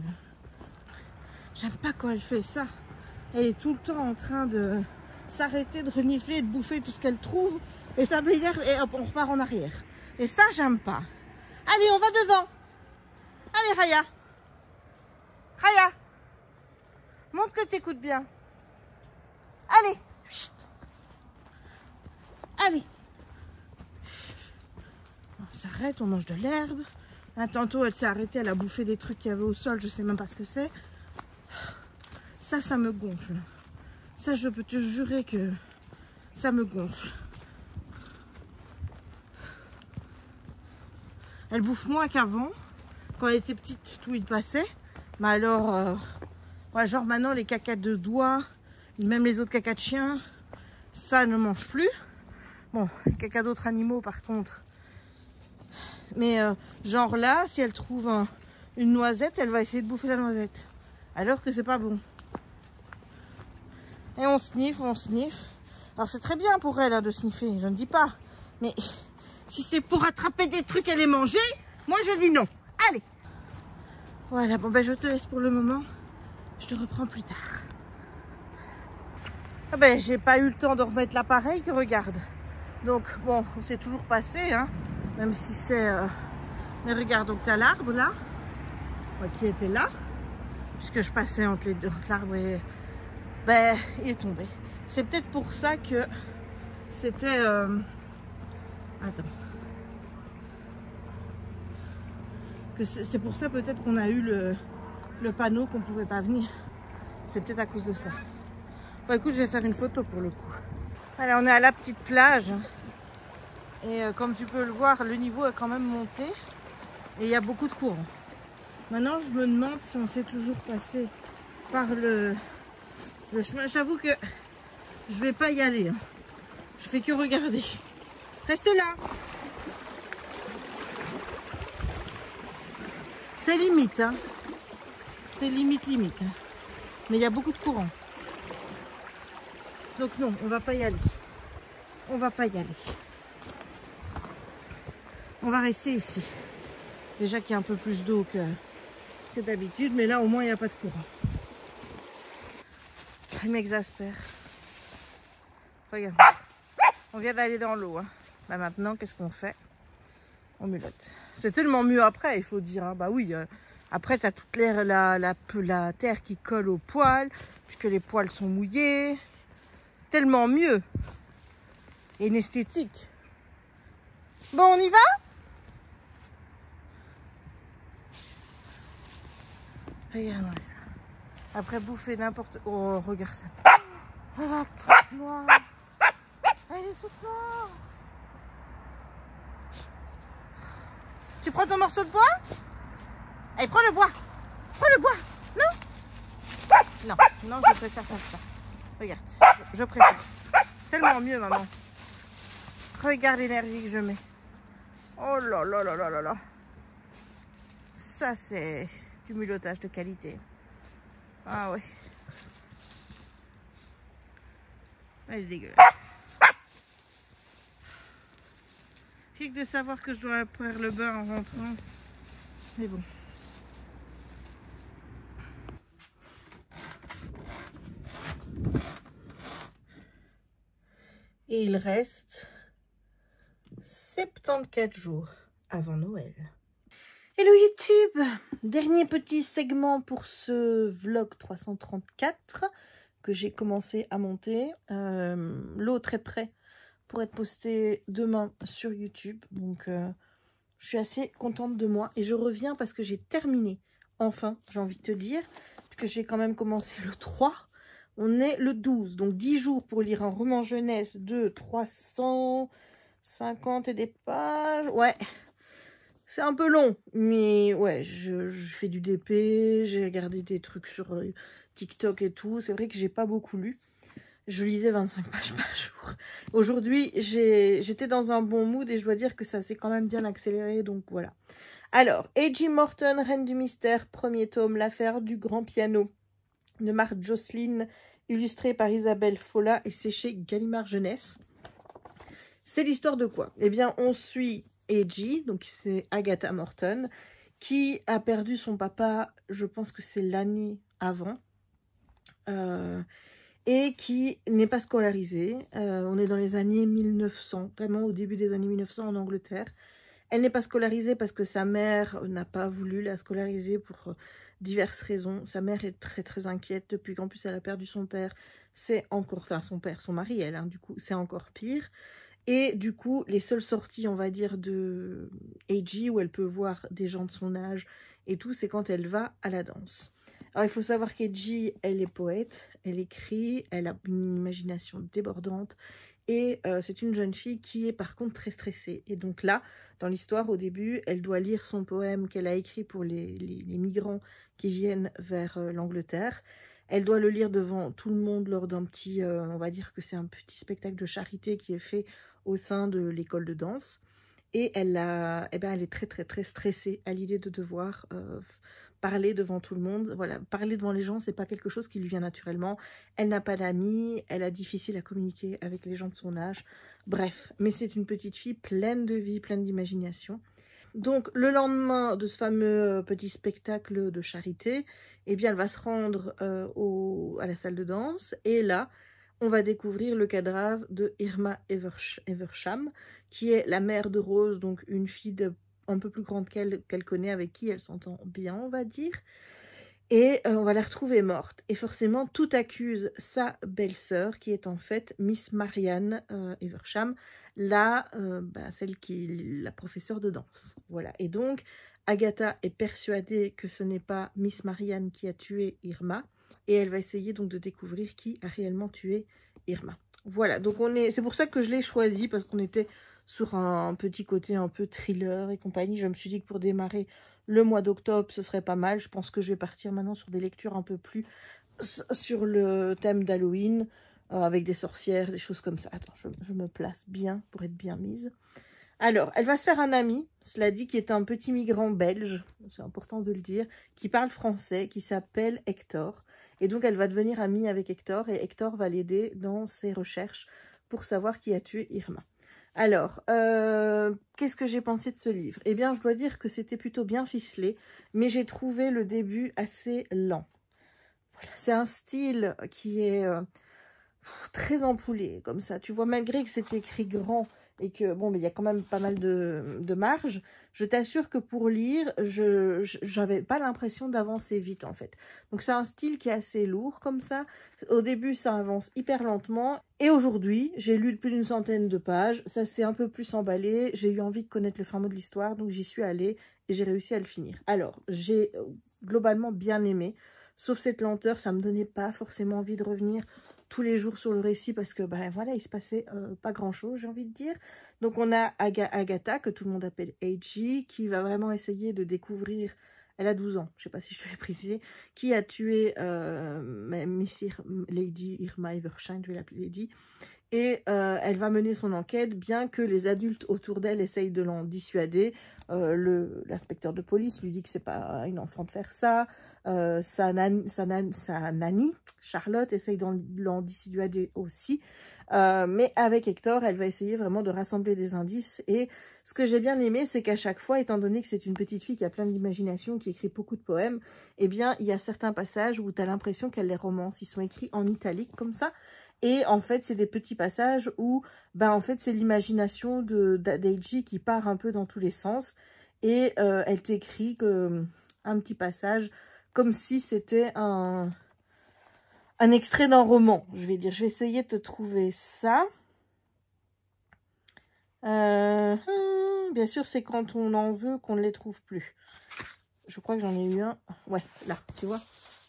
j'aime pas quand elle fait ça. Elle est tout le temps en train de s'arrêter, de renifler, de bouffer tout ce qu'elle trouve. Et ça m'énerve et hop, on repart en arrière. Et ça, j'aime pas. Allez, on va devant. Allez, Raya. Raya. Montre que tu écoutes bien. Allez. Chut. Allez. On s'arrête, on mange de l'herbe. Tantôt, elle s'est arrêtée, elle a bouffé des trucs qu'il y avait au sol, je sais même pas ce que c'est. Ça me gonfle. Ça, je peux te jurer que ça me gonfle. Elle bouffe moins qu'avant. Quand elle était petite, tout il passait. Mais alors, ouais, genre maintenant, les cacas de doigts, même les autres cacas de chien, ça ne mange plus. Bon, les cacas d'autres animaux, par contre, Mais genre là, si elle trouve une noisette, elle va essayer de bouffer la noisette. Alors que c'est pas bon. Et on sniffe, on sniffe. Alors c'est très bien pour elle hein, de sniffer, je ne dis pas. Mais si c'est pour attraper des trucs et les manger, moi je dis non. Allez. Voilà, bon ben je te laisse pour le moment. Je te reprends plus tard. Ah ben j'ai pas eu le temps de remettre l'appareil que regarde. Donc bon, c'est toujours passé, hein. Même si c'est... Mais regarde, donc tu as l'arbre là, qui était là. Puisque je passais entre l'arbre et... Ben, il est tombé. C'est peut-être pour ça que c'était... Attends. Que c'est pour ça peut-être qu'on a eu le panneau qu'on pouvait pas venir. C'est peut-être à cause de ça. Bon, écoute, je vais faire une photo pour le coup. Allez, on est à la petite plage. Et comme tu peux le voir, le niveau a quand même monté. Et il y a beaucoup de courant. Maintenant, je me demande si on sait toujours passer par le chemin. J'avoue que je vais pas y aller. Hein. Je fais que regarder. Reste là. C'est limite. Hein. C'est limite. Hein. Mais il y a beaucoup de courant. Donc non, on va pas y aller. On va pas y aller. On va rester ici. Déjà qu'il y a un peu plus d'eau que d'habitude, mais là au moins il n'y a pas de courant. Il m'exaspère. Regarde. On vient d'aller dans l'eau. Hein. Bah maintenant, qu'est-ce qu'on fait? On mulotte. C'est tellement mieux après, il faut dire. Hein. Bah oui, après tu as toute la terre qui colle aux poils, puisque les poils sont mouillés. Tellement mieux. Et une esthétique. Bon, on y va? Regarde-moi ça. Après bouffer n'importe... Oh, regarde ça. Elle est toute noire. Elle est toute noire. Tu prends ton morceau de bois? Allez, prends le bois. Prends le bois. Non? Non, je préfère faire ça. Regarde, je préfère. Tellement mieux, maman. Regarde l'énergie que je mets. Oh là là là là là là. Ça, c'est du mulottage de qualité. Ah ouais. Elle est dégueulasse. Rien que de savoir que je dois faire le bain en rentrant. Mais bon. Et il reste 74 jours avant Noël. Hello YouTube! Dernier petit segment pour ce vlog 334 que j'ai commencé à monter. L'autre est prêt pour être posté demain sur YouTube. Donc je suis assez contente de moi. Et je reviens parce que j'ai terminé, enfin, j'ai envie de te dire, puisque j'ai quand même commencé le 3. On est le 12, donc 10 jours pour lire un roman jeunesse de 350 et des pages. Ouais, c'est un peu long, mais ouais, je fais du DP, j'ai regardé des trucs sur TikTok et tout. C'est vrai que j'ai pas beaucoup lu. Je lisais 25 pages par jour. Aujourd'hui, j'étais dans un bon mood et je dois dire que ça s'est quand même bien accéléré, donc voilà. Alors, A.G. Morton, Reine du Mystère, premier tome, l'affaire du grand piano de Marc Josselin, illustré par Isabelle Folla et c'est chez Gallimard Jeunesse. C'est l'histoire de quoi? Eh bien, on suit A.G., donc c'est Agatha Morton, qui a perdu son papa, je pense que c'est l'année avant, et qui n'est pas scolarisée. On est dans les années 1900, vraiment au début des années 1900 en Angleterre. Elle n'est pas scolarisée parce que sa mère n'a pas voulu la scolariser pour diverses raisons. Sa mère est très très inquiète depuis qu'en plus elle a perdu son père. C'est encore, enfin son père, son mari, elle, hein, du coup c'est encore pire. Et du coup les seules sorties, on va dire, de A.G. où elle peut voir des gens de son âge et tout, c'est quand elle va à la danse. Alors il faut savoir qu'A.G. elle est poète, elle écrit, elle a une imagination débordante. Et c'est une jeune fille qui est par contre très stressée. Et donc là, dans l'histoire, au début, elle doit lire son poème qu'elle a écrit pour les migrants qui viennent vers l'Angleterre. Elle doit le lire devant tout le monde lors d'un petit, on va dire que c'est un petit spectacle de charité qui est fait au sein de l'école de danse. et elle est très très très stressée à l'idée de devoir parler devant tout le monde. Voilà, parler devant les gens, c'est pas quelque chose qui lui vient naturellement. Elle n'a pas d'amis, elle a difficile à communiquer avec les gens de son âge. Bref, mais c'est une petite fille pleine de vie, pleine d'imagination. Donc, le lendemain de ce fameux petit spectacle de charité, eh bien, elle va se rendre à la salle de danse. Et là, on va découvrir le cadavre de Irma Eversham, qui est la mère de Rose, donc une fille un peu plus grande qu'elle connaît, avec qui elle s'entend bien, on va dire. Et on va la retrouver morte. Et forcément, tout accuse sa belle-sœur, qui est en fait Miss Marianne Eversham, la professeure de danse. Voilà. Et donc, Agatha est persuadée que ce n'est pas Miss Marianne qui a tué Irma. Et elle va essayer donc de découvrir qui a réellement tué Irma. Voilà. Donc, c'est pour ça que je l'ai choisi, parce qu'on était sur un petit côté un peu thriller et compagnie. Je me suis dit que pour démarrer le mois d'octobre, ce serait pas mal. Je pense que je vais partir maintenant sur des lectures un peu plus sur le thème d'Halloween, avec des sorcières, des choses comme ça. Attends, je me place bien pour être bien mise. Alors, elle va se faire un ami, cela dit, qui est un petit migrant belge, c'est important de le dire, qui parle français, qui s'appelle Hector. Et donc, elle va devenir amie avec Hector, et Hector va l'aider dans ses recherches pour savoir qui a tué Irma. Alors, qu'est-ce que j'ai pensé de ce livre? Eh bien, je dois dire que c'était plutôt bien ficelé, mais j'ai trouvé le début assez lent. Voilà, c'est un style qui est très empoulé, comme ça. Tu vois, malgré que c'est écrit grand et que, bon, mais il y a quand même pas mal de marge, je t'assure que pour lire, j'avais pas l'impression d'avancer vite, en fait. Donc, c'est un style qui est assez lourd, comme ça. Au début, ça avance hyper lentement. Et aujourd'hui, j'ai lu plus d'une centaine de pages. Ça s'est un peu plus emballé. J'ai eu envie de connaître le fin mot de l'histoire, donc j'y suis allée et j'ai réussi à le finir. Alors, j'ai globalement bien aimé, sauf cette lenteur, ça me donnait pas forcément envie de revenir tous les jours sur le récit, parce que ben voilà, il se passait pas grand chose, j'ai envie de dire. Donc on a Agatha, que tout le monde appelle AG, qui va vraiment essayer de découvrir, elle a 12 ans, je sais pas si je te l'ai précisé, qui a tué Lady Irma Eversham, je vais l'appeler Lady. Et elle va mener son enquête, bien que les adultes autour d'elle essayent de l'en dissuader. L'inspecteur de police lui dit que c'est pas une enfant de faire ça. Sa nanny, Charlotte, essaye l'en dissuader aussi. Mais avec Hector, elle va essayer vraiment de rassembler des indices. Et ce que j'ai bien aimé, c'est qu'à chaque fois, étant donné que c'est une petite fille qui a plein d'imagination, qui écrit beaucoup de poèmes, eh bien, il y a certains passages où tu as l'impression qu'elle les romance. Ils sont écrits en italique, comme ça. Et en fait, c'est des petits passages où, ben, en fait, c'est l'imagination d'Eiji qui part un peu dans tous les sens. Et elle t'écrit un petit passage comme si c'était un extrait d'un roman, je vais dire. Je vais essayer de te trouver ça. Bien sûr, c'est quand on en veut qu'on ne les trouve plus. Je crois que j'en ai eu un. Ouais, là, tu vois.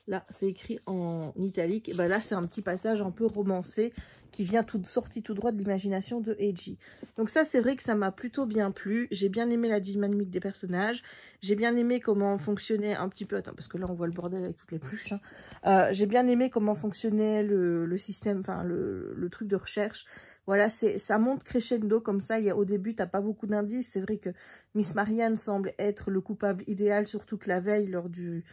Là, c'est écrit en italique. Et ben là, c'est un petit passage un peu romancé qui vient sorti tout droit de l'imagination de Eiji. Donc ça, c'est vrai que ça m'a plutôt bien plu. J'ai bien aimé la dynamique des personnages. J'ai bien aimé comment fonctionnait un petit peu... Attends, parce que là, on voit le bordel avec toutes les pluches. Hein. J'ai bien aimé comment fonctionnait le système, enfin, le truc de recherche. Voilà, ça monte crescendo comme ça. Au début, tu n'as pas beaucoup d'indices. C'est vrai que Miss Marianne semble être le coupable idéal, surtout que la veille, lors du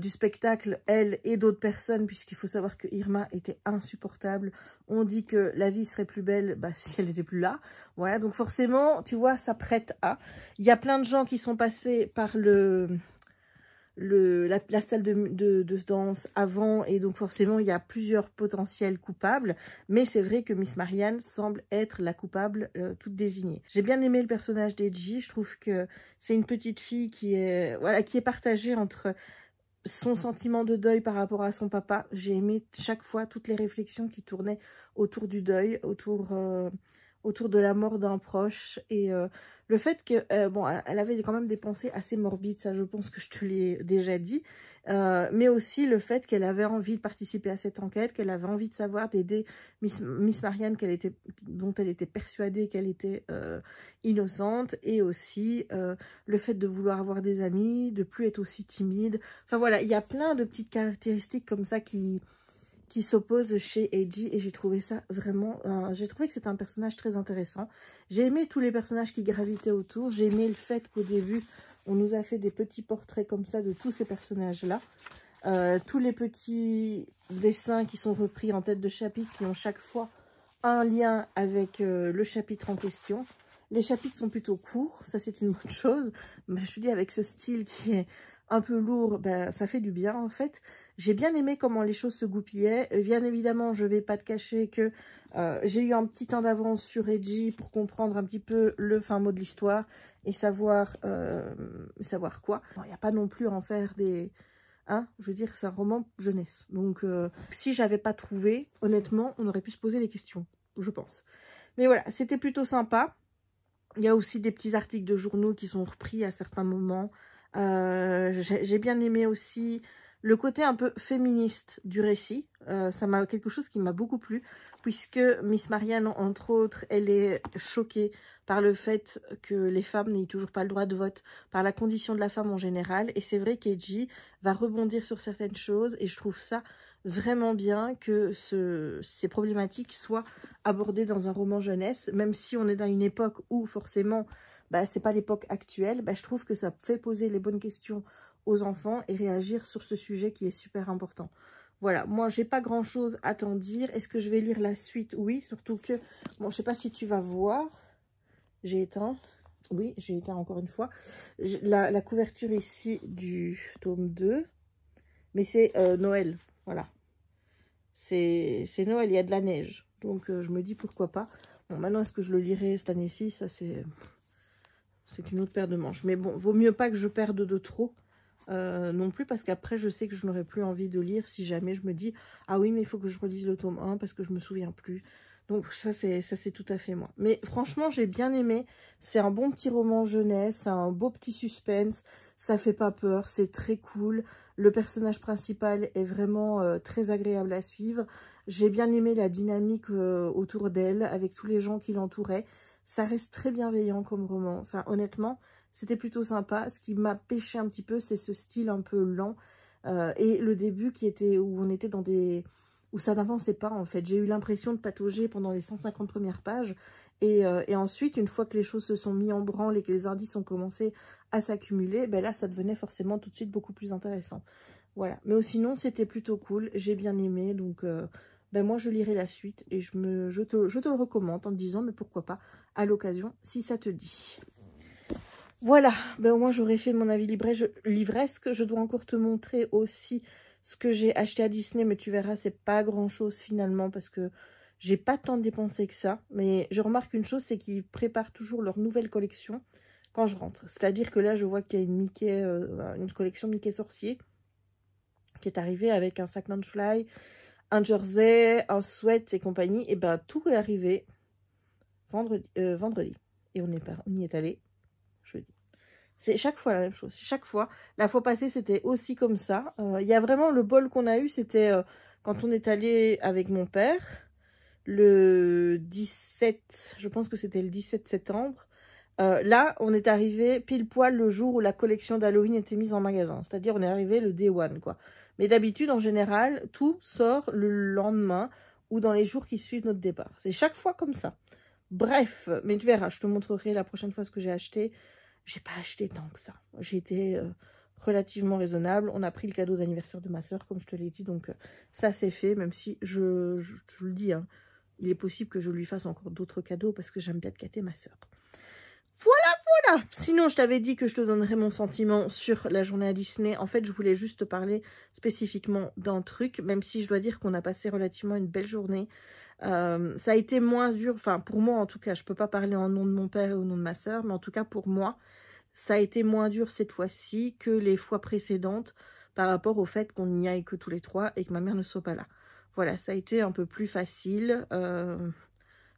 spectacle, elle et d'autres personnes, puisqu'il faut savoir que Irma était insupportable. On dit que la vie serait plus belle si elle n'était plus là. Voilà, donc forcément, tu vois, ça prête à... Il y a plein de gens qui sont passés par la salle de danse avant, et donc forcément, il y a plusieurs potentiels coupables. Mais c'est vrai que Miss Marianne semble être la coupable toute désignée. J'ai bien aimé le personnage d'Eiji. Je trouve que c'est une petite fille qui est partagée entre son sentiment de deuil par rapport à son papa. J'ai aimé chaque fois toutes les réflexions qui tournaient autour du deuil, autour de la mort d'un proche, et le fait que, bon, elle avait quand même des pensées assez morbides, ça je pense que je te l'ai déjà dit, mais aussi le fait qu'elle avait envie de participer à cette enquête, qu'elle avait envie de savoir, d'aider Miss Marianne, dont elle était persuadée qu'elle était innocente, et aussi le fait de vouloir avoir des amis, de plus être aussi timide. Enfin voilà, il y a plein de petites caractéristiques comme ça qui qui s'oppose chez Eiji et j'ai trouvé ça vraiment... j'ai trouvé que c'était un personnage très intéressant. J'ai aimé tous les personnages qui gravitaient autour. J'ai aimé le fait qu'au début, on nous a fait des petits portraits comme ça de tous ces personnages-là. Tous les petits dessins qui sont repris en tête de chapitre qui ont chaque fois un lien avec le chapitre en question. Les chapitres sont plutôt courts, ça c'est une bonne chose. Mais je te dis, avec ce style qui est un peu lourd, ben, ça fait du bien en fait. J'ai bien aimé comment les choses se goupillaient. Bien évidemment, je ne vais pas te cacher que j'ai eu un petit temps d'avance sur Eiji pour comprendre un petit peu le fin mot de l'histoire et savoir quoi. Il n'y a pas non plus à en faire des... Hein, je veux dire, c'est un roman jeunesse. Donc, si j'avais pas trouvé, honnêtement, on aurait pu se poser des questions, je pense. Mais voilà, c'était plutôt sympa. Il y a aussi des petits articles de journaux qui sont repris à certains moments. J'ai bien aimé aussi le côté un peu féministe du récit. Ça m'a quelque chose qui m'a beaucoup plu, puisque Miss Marianne, entre autres, elle est choquée par le fait que les femmes n'aient toujours pas le droit de vote, par la condition de la femme en général. Et c'est vrai qu'Eiji va rebondir sur certaines choses, et je trouve ça vraiment bien que ces problématiques soient abordées dans un roman jeunesse, même si on est dans une époque où forcément, bah, c'est pas l'époque actuelle. Bah, je trouve que ça fait poser les bonnes questions aux enfants et réagir sur ce sujet qui est super important. Voilà, moi j'ai pas grand chose à t'en dire. Est-ce que je vais lire la suite? Oui, surtout que, bon, je sais pas si tu vas voir, j'ai éteint, oui, j'ai éteint encore une fois, la couverture ici du tome 2, mais c'est Noël, voilà, c'est Noël, il y a de la neige, donc je me dis pourquoi pas. Bon, maintenant est-ce que je le lirai cette année-ci? Ça c'est une autre paire de manches, mais bon, vaut mieux pas que je perde de trop. Non plus, parce qu'après je sais que je n'aurais plus envie de lire si jamais je me dis ah oui mais il faut que je relise le tome 1 parce que je me souviens plus. Donc ça c'est tout à fait moi. Mais franchement j'ai bien aimé, c'est un bon petit roman jeunesse, c'est un beau petit suspense, ça fait pas peur, c'est très cool. Le personnage principal est vraiment très agréable à suivre. J'ai bien aimé la dynamique autour d'elle avec tous les gens qui l'entouraient. Ça reste très bienveillant comme roman, enfin honnêtement c'était plutôt sympa. Ce qui m'a pêché un petit peu, c'est ce style un peu lent. Et le début où on était dans des... où ça n'avançait pas en fait. J'ai eu l'impression de patauger pendant les 150 premières pages. Et ensuite, une fois que les choses se sont mis en branle et que les indices ont commencé à s'accumuler, ben là, ça devenait forcément tout de suite beaucoup plus intéressant. Voilà. Mais sinon, c'était plutôt cool. J'ai bien aimé. Donc, ben moi, je lirai la suite. Et je te le recommande en te disant, mais pourquoi pas, à l'occasion, si ça te dit. Voilà, ben au moins j'aurais fait mon avis livresque. Je dois encore te montrer aussi ce que j'ai acheté à Disney, mais tu verras, c'est pas grand chose finalement parce que j'ai pas tant dépensé que ça. Mais je remarque une chose, c'est qu'ils préparent toujours leur nouvelle collection quand je rentre. C'est-à-dire que là, je vois qu'il y a une collection Mickey Sorcier qui est arrivée avec un sac Loungefly, un jersey, un sweat et compagnie. Et ben tout est arrivé vendredi. Et on y est allé jeudi. C'est chaque fois la même chose. Chaque fois. La fois passée, c'était aussi comme ça. Il y a vraiment le bol qu'on a eu, c'était quand on est allé avec mon père, le 17, je pense que c'était le 17 septembre. Là, on est arrivé pile poil le jour où la collection d'Halloween était mise en magasin. C'est-à-dire, on est arrivé le day one, quoi. Mais d'habitude, en général, tout sort le lendemain ou dans les jours qui suivent notre départ. C'est chaque fois comme ça. Bref, mais tu verras, je te montrerai la prochaine fois ce que j'ai acheté. J'ai pas acheté tant que ça. J'ai été relativement raisonnable. On a pris le cadeau d'anniversaire de ma soeur, comme je te l'ai dit. Donc, ça c'est fait, même si je le dis, hein, il est possible que je lui fasse encore d'autres cadeaux parce que j'aime bien gâter ma soeur. Voilà. Sinon, je t'avais dit que je te donnerais mon sentiment sur la journée à Disney. En fait, je voulais juste te parler spécifiquement d'un truc, même si je dois dire qu'on a passé relativement une belle journée. Ça a été moins dur, enfin pour moi en tout cas, je peux pas parler en nom de mon père et au nom de ma soeur, mais en tout cas pour moi, ça a été moins dur cette fois-ci que les fois précédentes par rapport au fait qu'on n'y aille que tous les trois et que ma mère ne soit pas là. Voilà, ça a été un peu plus facile,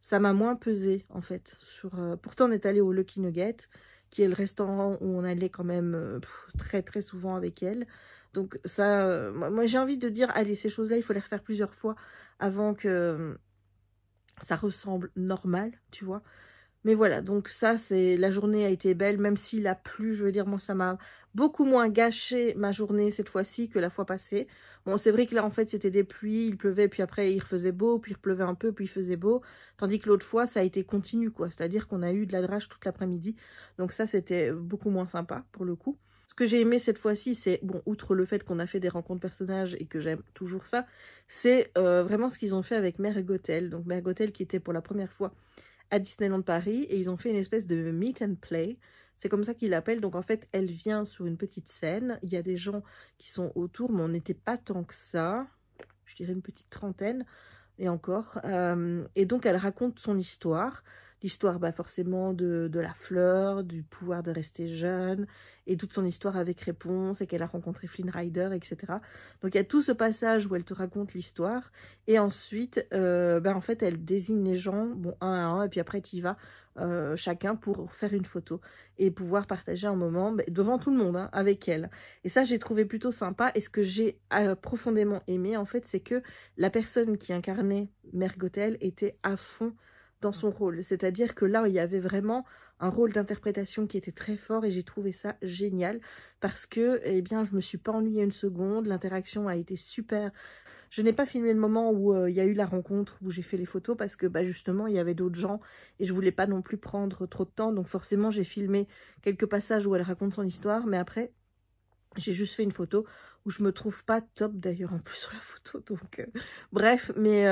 ça m'a moins pesé en fait. Pourtant on est allé au Lucky Nugget, qui est le restaurant où on allait quand même très très souvent avec elle. Donc ça, moi j'ai envie de dire, allez, ces choses-là, il faut les refaire plusieurs fois avant que ça ressemble normal, tu vois. Mais voilà, donc ça, la journée a été belle, même s'il a plu, je veux dire, moi, ça m'a beaucoup moins gâché ma journée cette fois-ci que la fois passée. Bon, c'est vrai que là, en fait, c'était des pluies, il pleuvait, puis après, il refaisait beau, puis il pleuvait un peu, puis il faisait beau. Tandis que l'autre fois, ça a été continu, quoi. C'est-à-dire qu'on a eu de la drage toute l'après-midi. Donc ça, c'était beaucoup moins sympa, pour le coup. Ce que j'ai aimé cette fois-ci, c'est, bon, outre le fait qu'on a fait des rencontres personnages et que j'aime toujours ça, c'est vraiment ce qu'ils ont fait avec Mère Gothel. Donc Mère Gothel qui était pour la première fois à Disneyland Paris, et ils ont fait une espèce de meet and play. C'est comme ça qu'ils l'appellent. Donc en fait, elle vient sur une petite scène. Il y a des gens qui sont autour, mais on n'était pas tant que ça. Je dirais une petite trentaine, et encore. Et donc elle raconte son histoire. L'histoire, bah, forcément, de la fleur, du pouvoir de rester jeune, et toute son histoire avec Réponse, et qu'elle a rencontré Flynn Rider, etc. Donc il y a tout ce passage où elle te raconte l'histoire, et ensuite, bah, en fait, elle désigne les gens, bon, un à un, et puis après, tu y vas chacun pour faire une photo, et pouvoir partager un moment bah, devant tout le monde, hein, avec elle. Et ça, j'ai trouvé plutôt sympa, et ce que j'ai profondément aimé, en fait, c'est que la personne qui incarnait Mère Gothel était à fond dans son rôle, c'est-à-dire que là il y avait vraiment un rôle d'interprétation qui était très fort, et j'ai trouvé ça génial parce que, eh bien, je me suis pas ennuyée une seconde, l'interaction a été super. Je n'ai pas filmé le moment où il y a eu la rencontre, où j'ai fait les photos, parce que bah, justement il y avait d'autres gens et je voulais pas non plus prendre trop de temps, donc forcément j'ai filmé quelques passages où elle raconte son histoire, mais après j'ai juste fait une photo où je me trouve pas top d'ailleurs en plus sur la photo. Donc bref, mais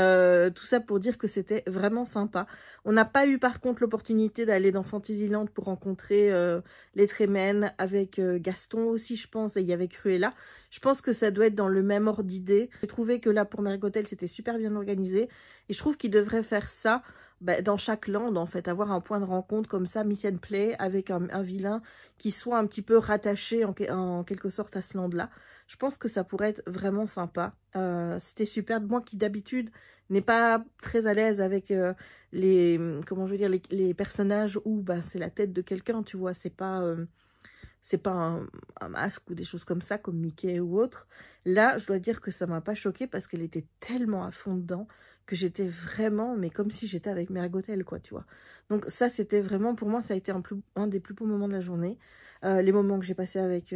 tout ça pour dire que c'était vraiment sympa. On n'a pas eu par contre l'opportunité d'aller dans Fantasyland pour rencontrer les Trémènes avec Gaston aussi, je pense, et il y avait Cruella. Je pense que ça doit être dans le même ordre d'idée. J'ai trouvé que là pour Mère Gothel c'était super bien organisé, et je trouve qu'ils devraient faire ça bah, dans chaque land, en fait, avoir un point de rencontre comme ça, meet and play, avec un vilain qui soit un petit peu rattaché en quelque sorte à ce land-là. Je pense que ça pourrait être vraiment sympa. C'était super. Moi qui d'habitude n'est pas très à l'aise avec comment je veux dire, les personnages où bah, c'est la tête de quelqu'un, tu vois, c'est pas un masque ou des choses comme ça, comme Mickey ou autre. Là, je dois dire que ça m'a pas choquée parce qu'elle était tellement à fond dedans que j'étais vraiment, mais comme si j'étais avec Mère Gothel, quoi, tu vois. Donc ça, c'était vraiment, pour moi, ça a été un des plus beaux moments de la journée. Les moments que j'ai passés avec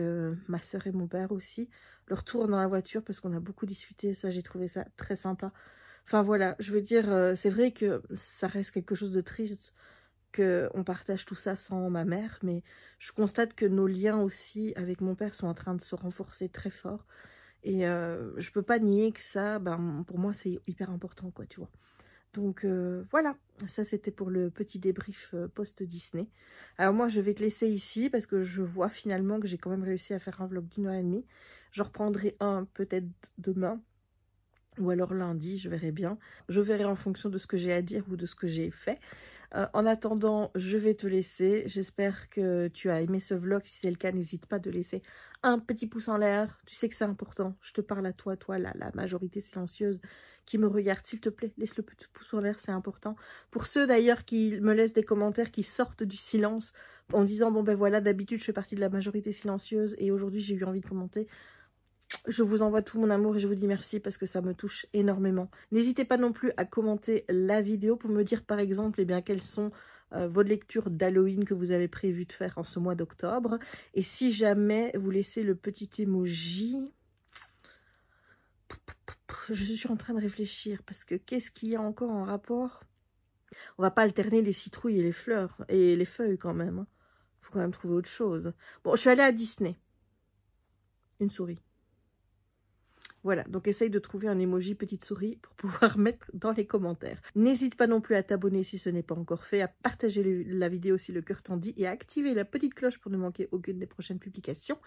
ma soeur et mon père aussi. Le retour dans la voiture, parce qu'on a beaucoup discuté, ça, j'ai trouvé ça très sympa. Enfin, voilà, je veux dire, c'est vrai que ça reste quelque chose de triste qu'on partage tout ça sans ma mère, mais je constate que nos liens aussi avec mon père sont en train de se renforcer très fort. Et je peux pas nier que ça, ben, pour moi, c'est hyper important, quoi, tu vois. Donc voilà, ça c'était pour le petit débrief post-Disney. Alors moi, je vais te laisser ici parce que je vois finalement que j'ai quand même réussi à faire un vlog d'1 heure et demie. J'en reprendrai un peut-être demain. Ou alors lundi, je verrai bien. Je verrai en fonction de ce que j'ai à dire ou de ce que j'ai fait. En attendant, je vais te laisser. J'espère que tu as aimé ce vlog. Si c'est le cas, n'hésite pas de laisser un petit pouce en l'air. Tu sais que c'est important. Je te parle à toi, la majorité silencieuse qui me regarde. S'il te plaît, laisse le petit pouce en l'air, c'est important. Pour ceux d'ailleurs qui me laissent des commentaires qui sortent du silence en disant, bon ben voilà, d'habitude je fais partie de la majorité silencieuse et aujourd'hui j'ai eu envie de commenter. Je vous envoie tout mon amour et je vous dis merci parce que ça me touche énormément. N'hésitez pas non plus à commenter la vidéo pour me dire par exemple eh bien, quelles sont vos lectures d'Halloween que vous avez prévu de faire en ce mois d'octobre. Et si jamais vous laissez le petit emoji... Je suis en train de réfléchir parce que qu'est-ce qu'il y a encore en rapport? On va pas alterner les citrouilles et les fleurs et les feuilles quand même. Faut quand même trouver autre chose. Bon, je suis allée à Disney. Une souris. Voilà, donc essaye de trouver un emoji petite souris pour pouvoir mettre dans les commentaires. N'hésite pas non plus à t'abonner si ce n'est pas encore fait, à partager la vidéo si le cœur t'en dit et à activer la petite cloche pour ne manquer aucune des prochaines publications.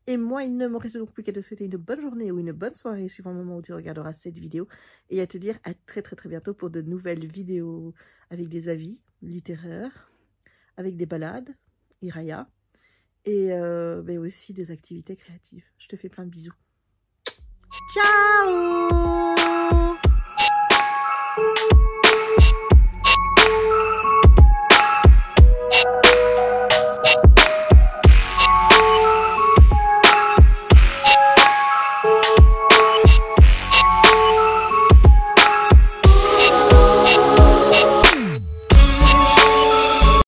Et moi, il ne me reste donc plus qu'à te souhaiter une bonne journée ou une bonne soirée suivant le moment où tu regarderas cette vidéo et à te dire à très bientôt pour de nouvelles vidéos avec des avis littéraires, avec des balades, Iraya, et mais aussi des activités créatives. Je te fais plein de bisous. Ciao!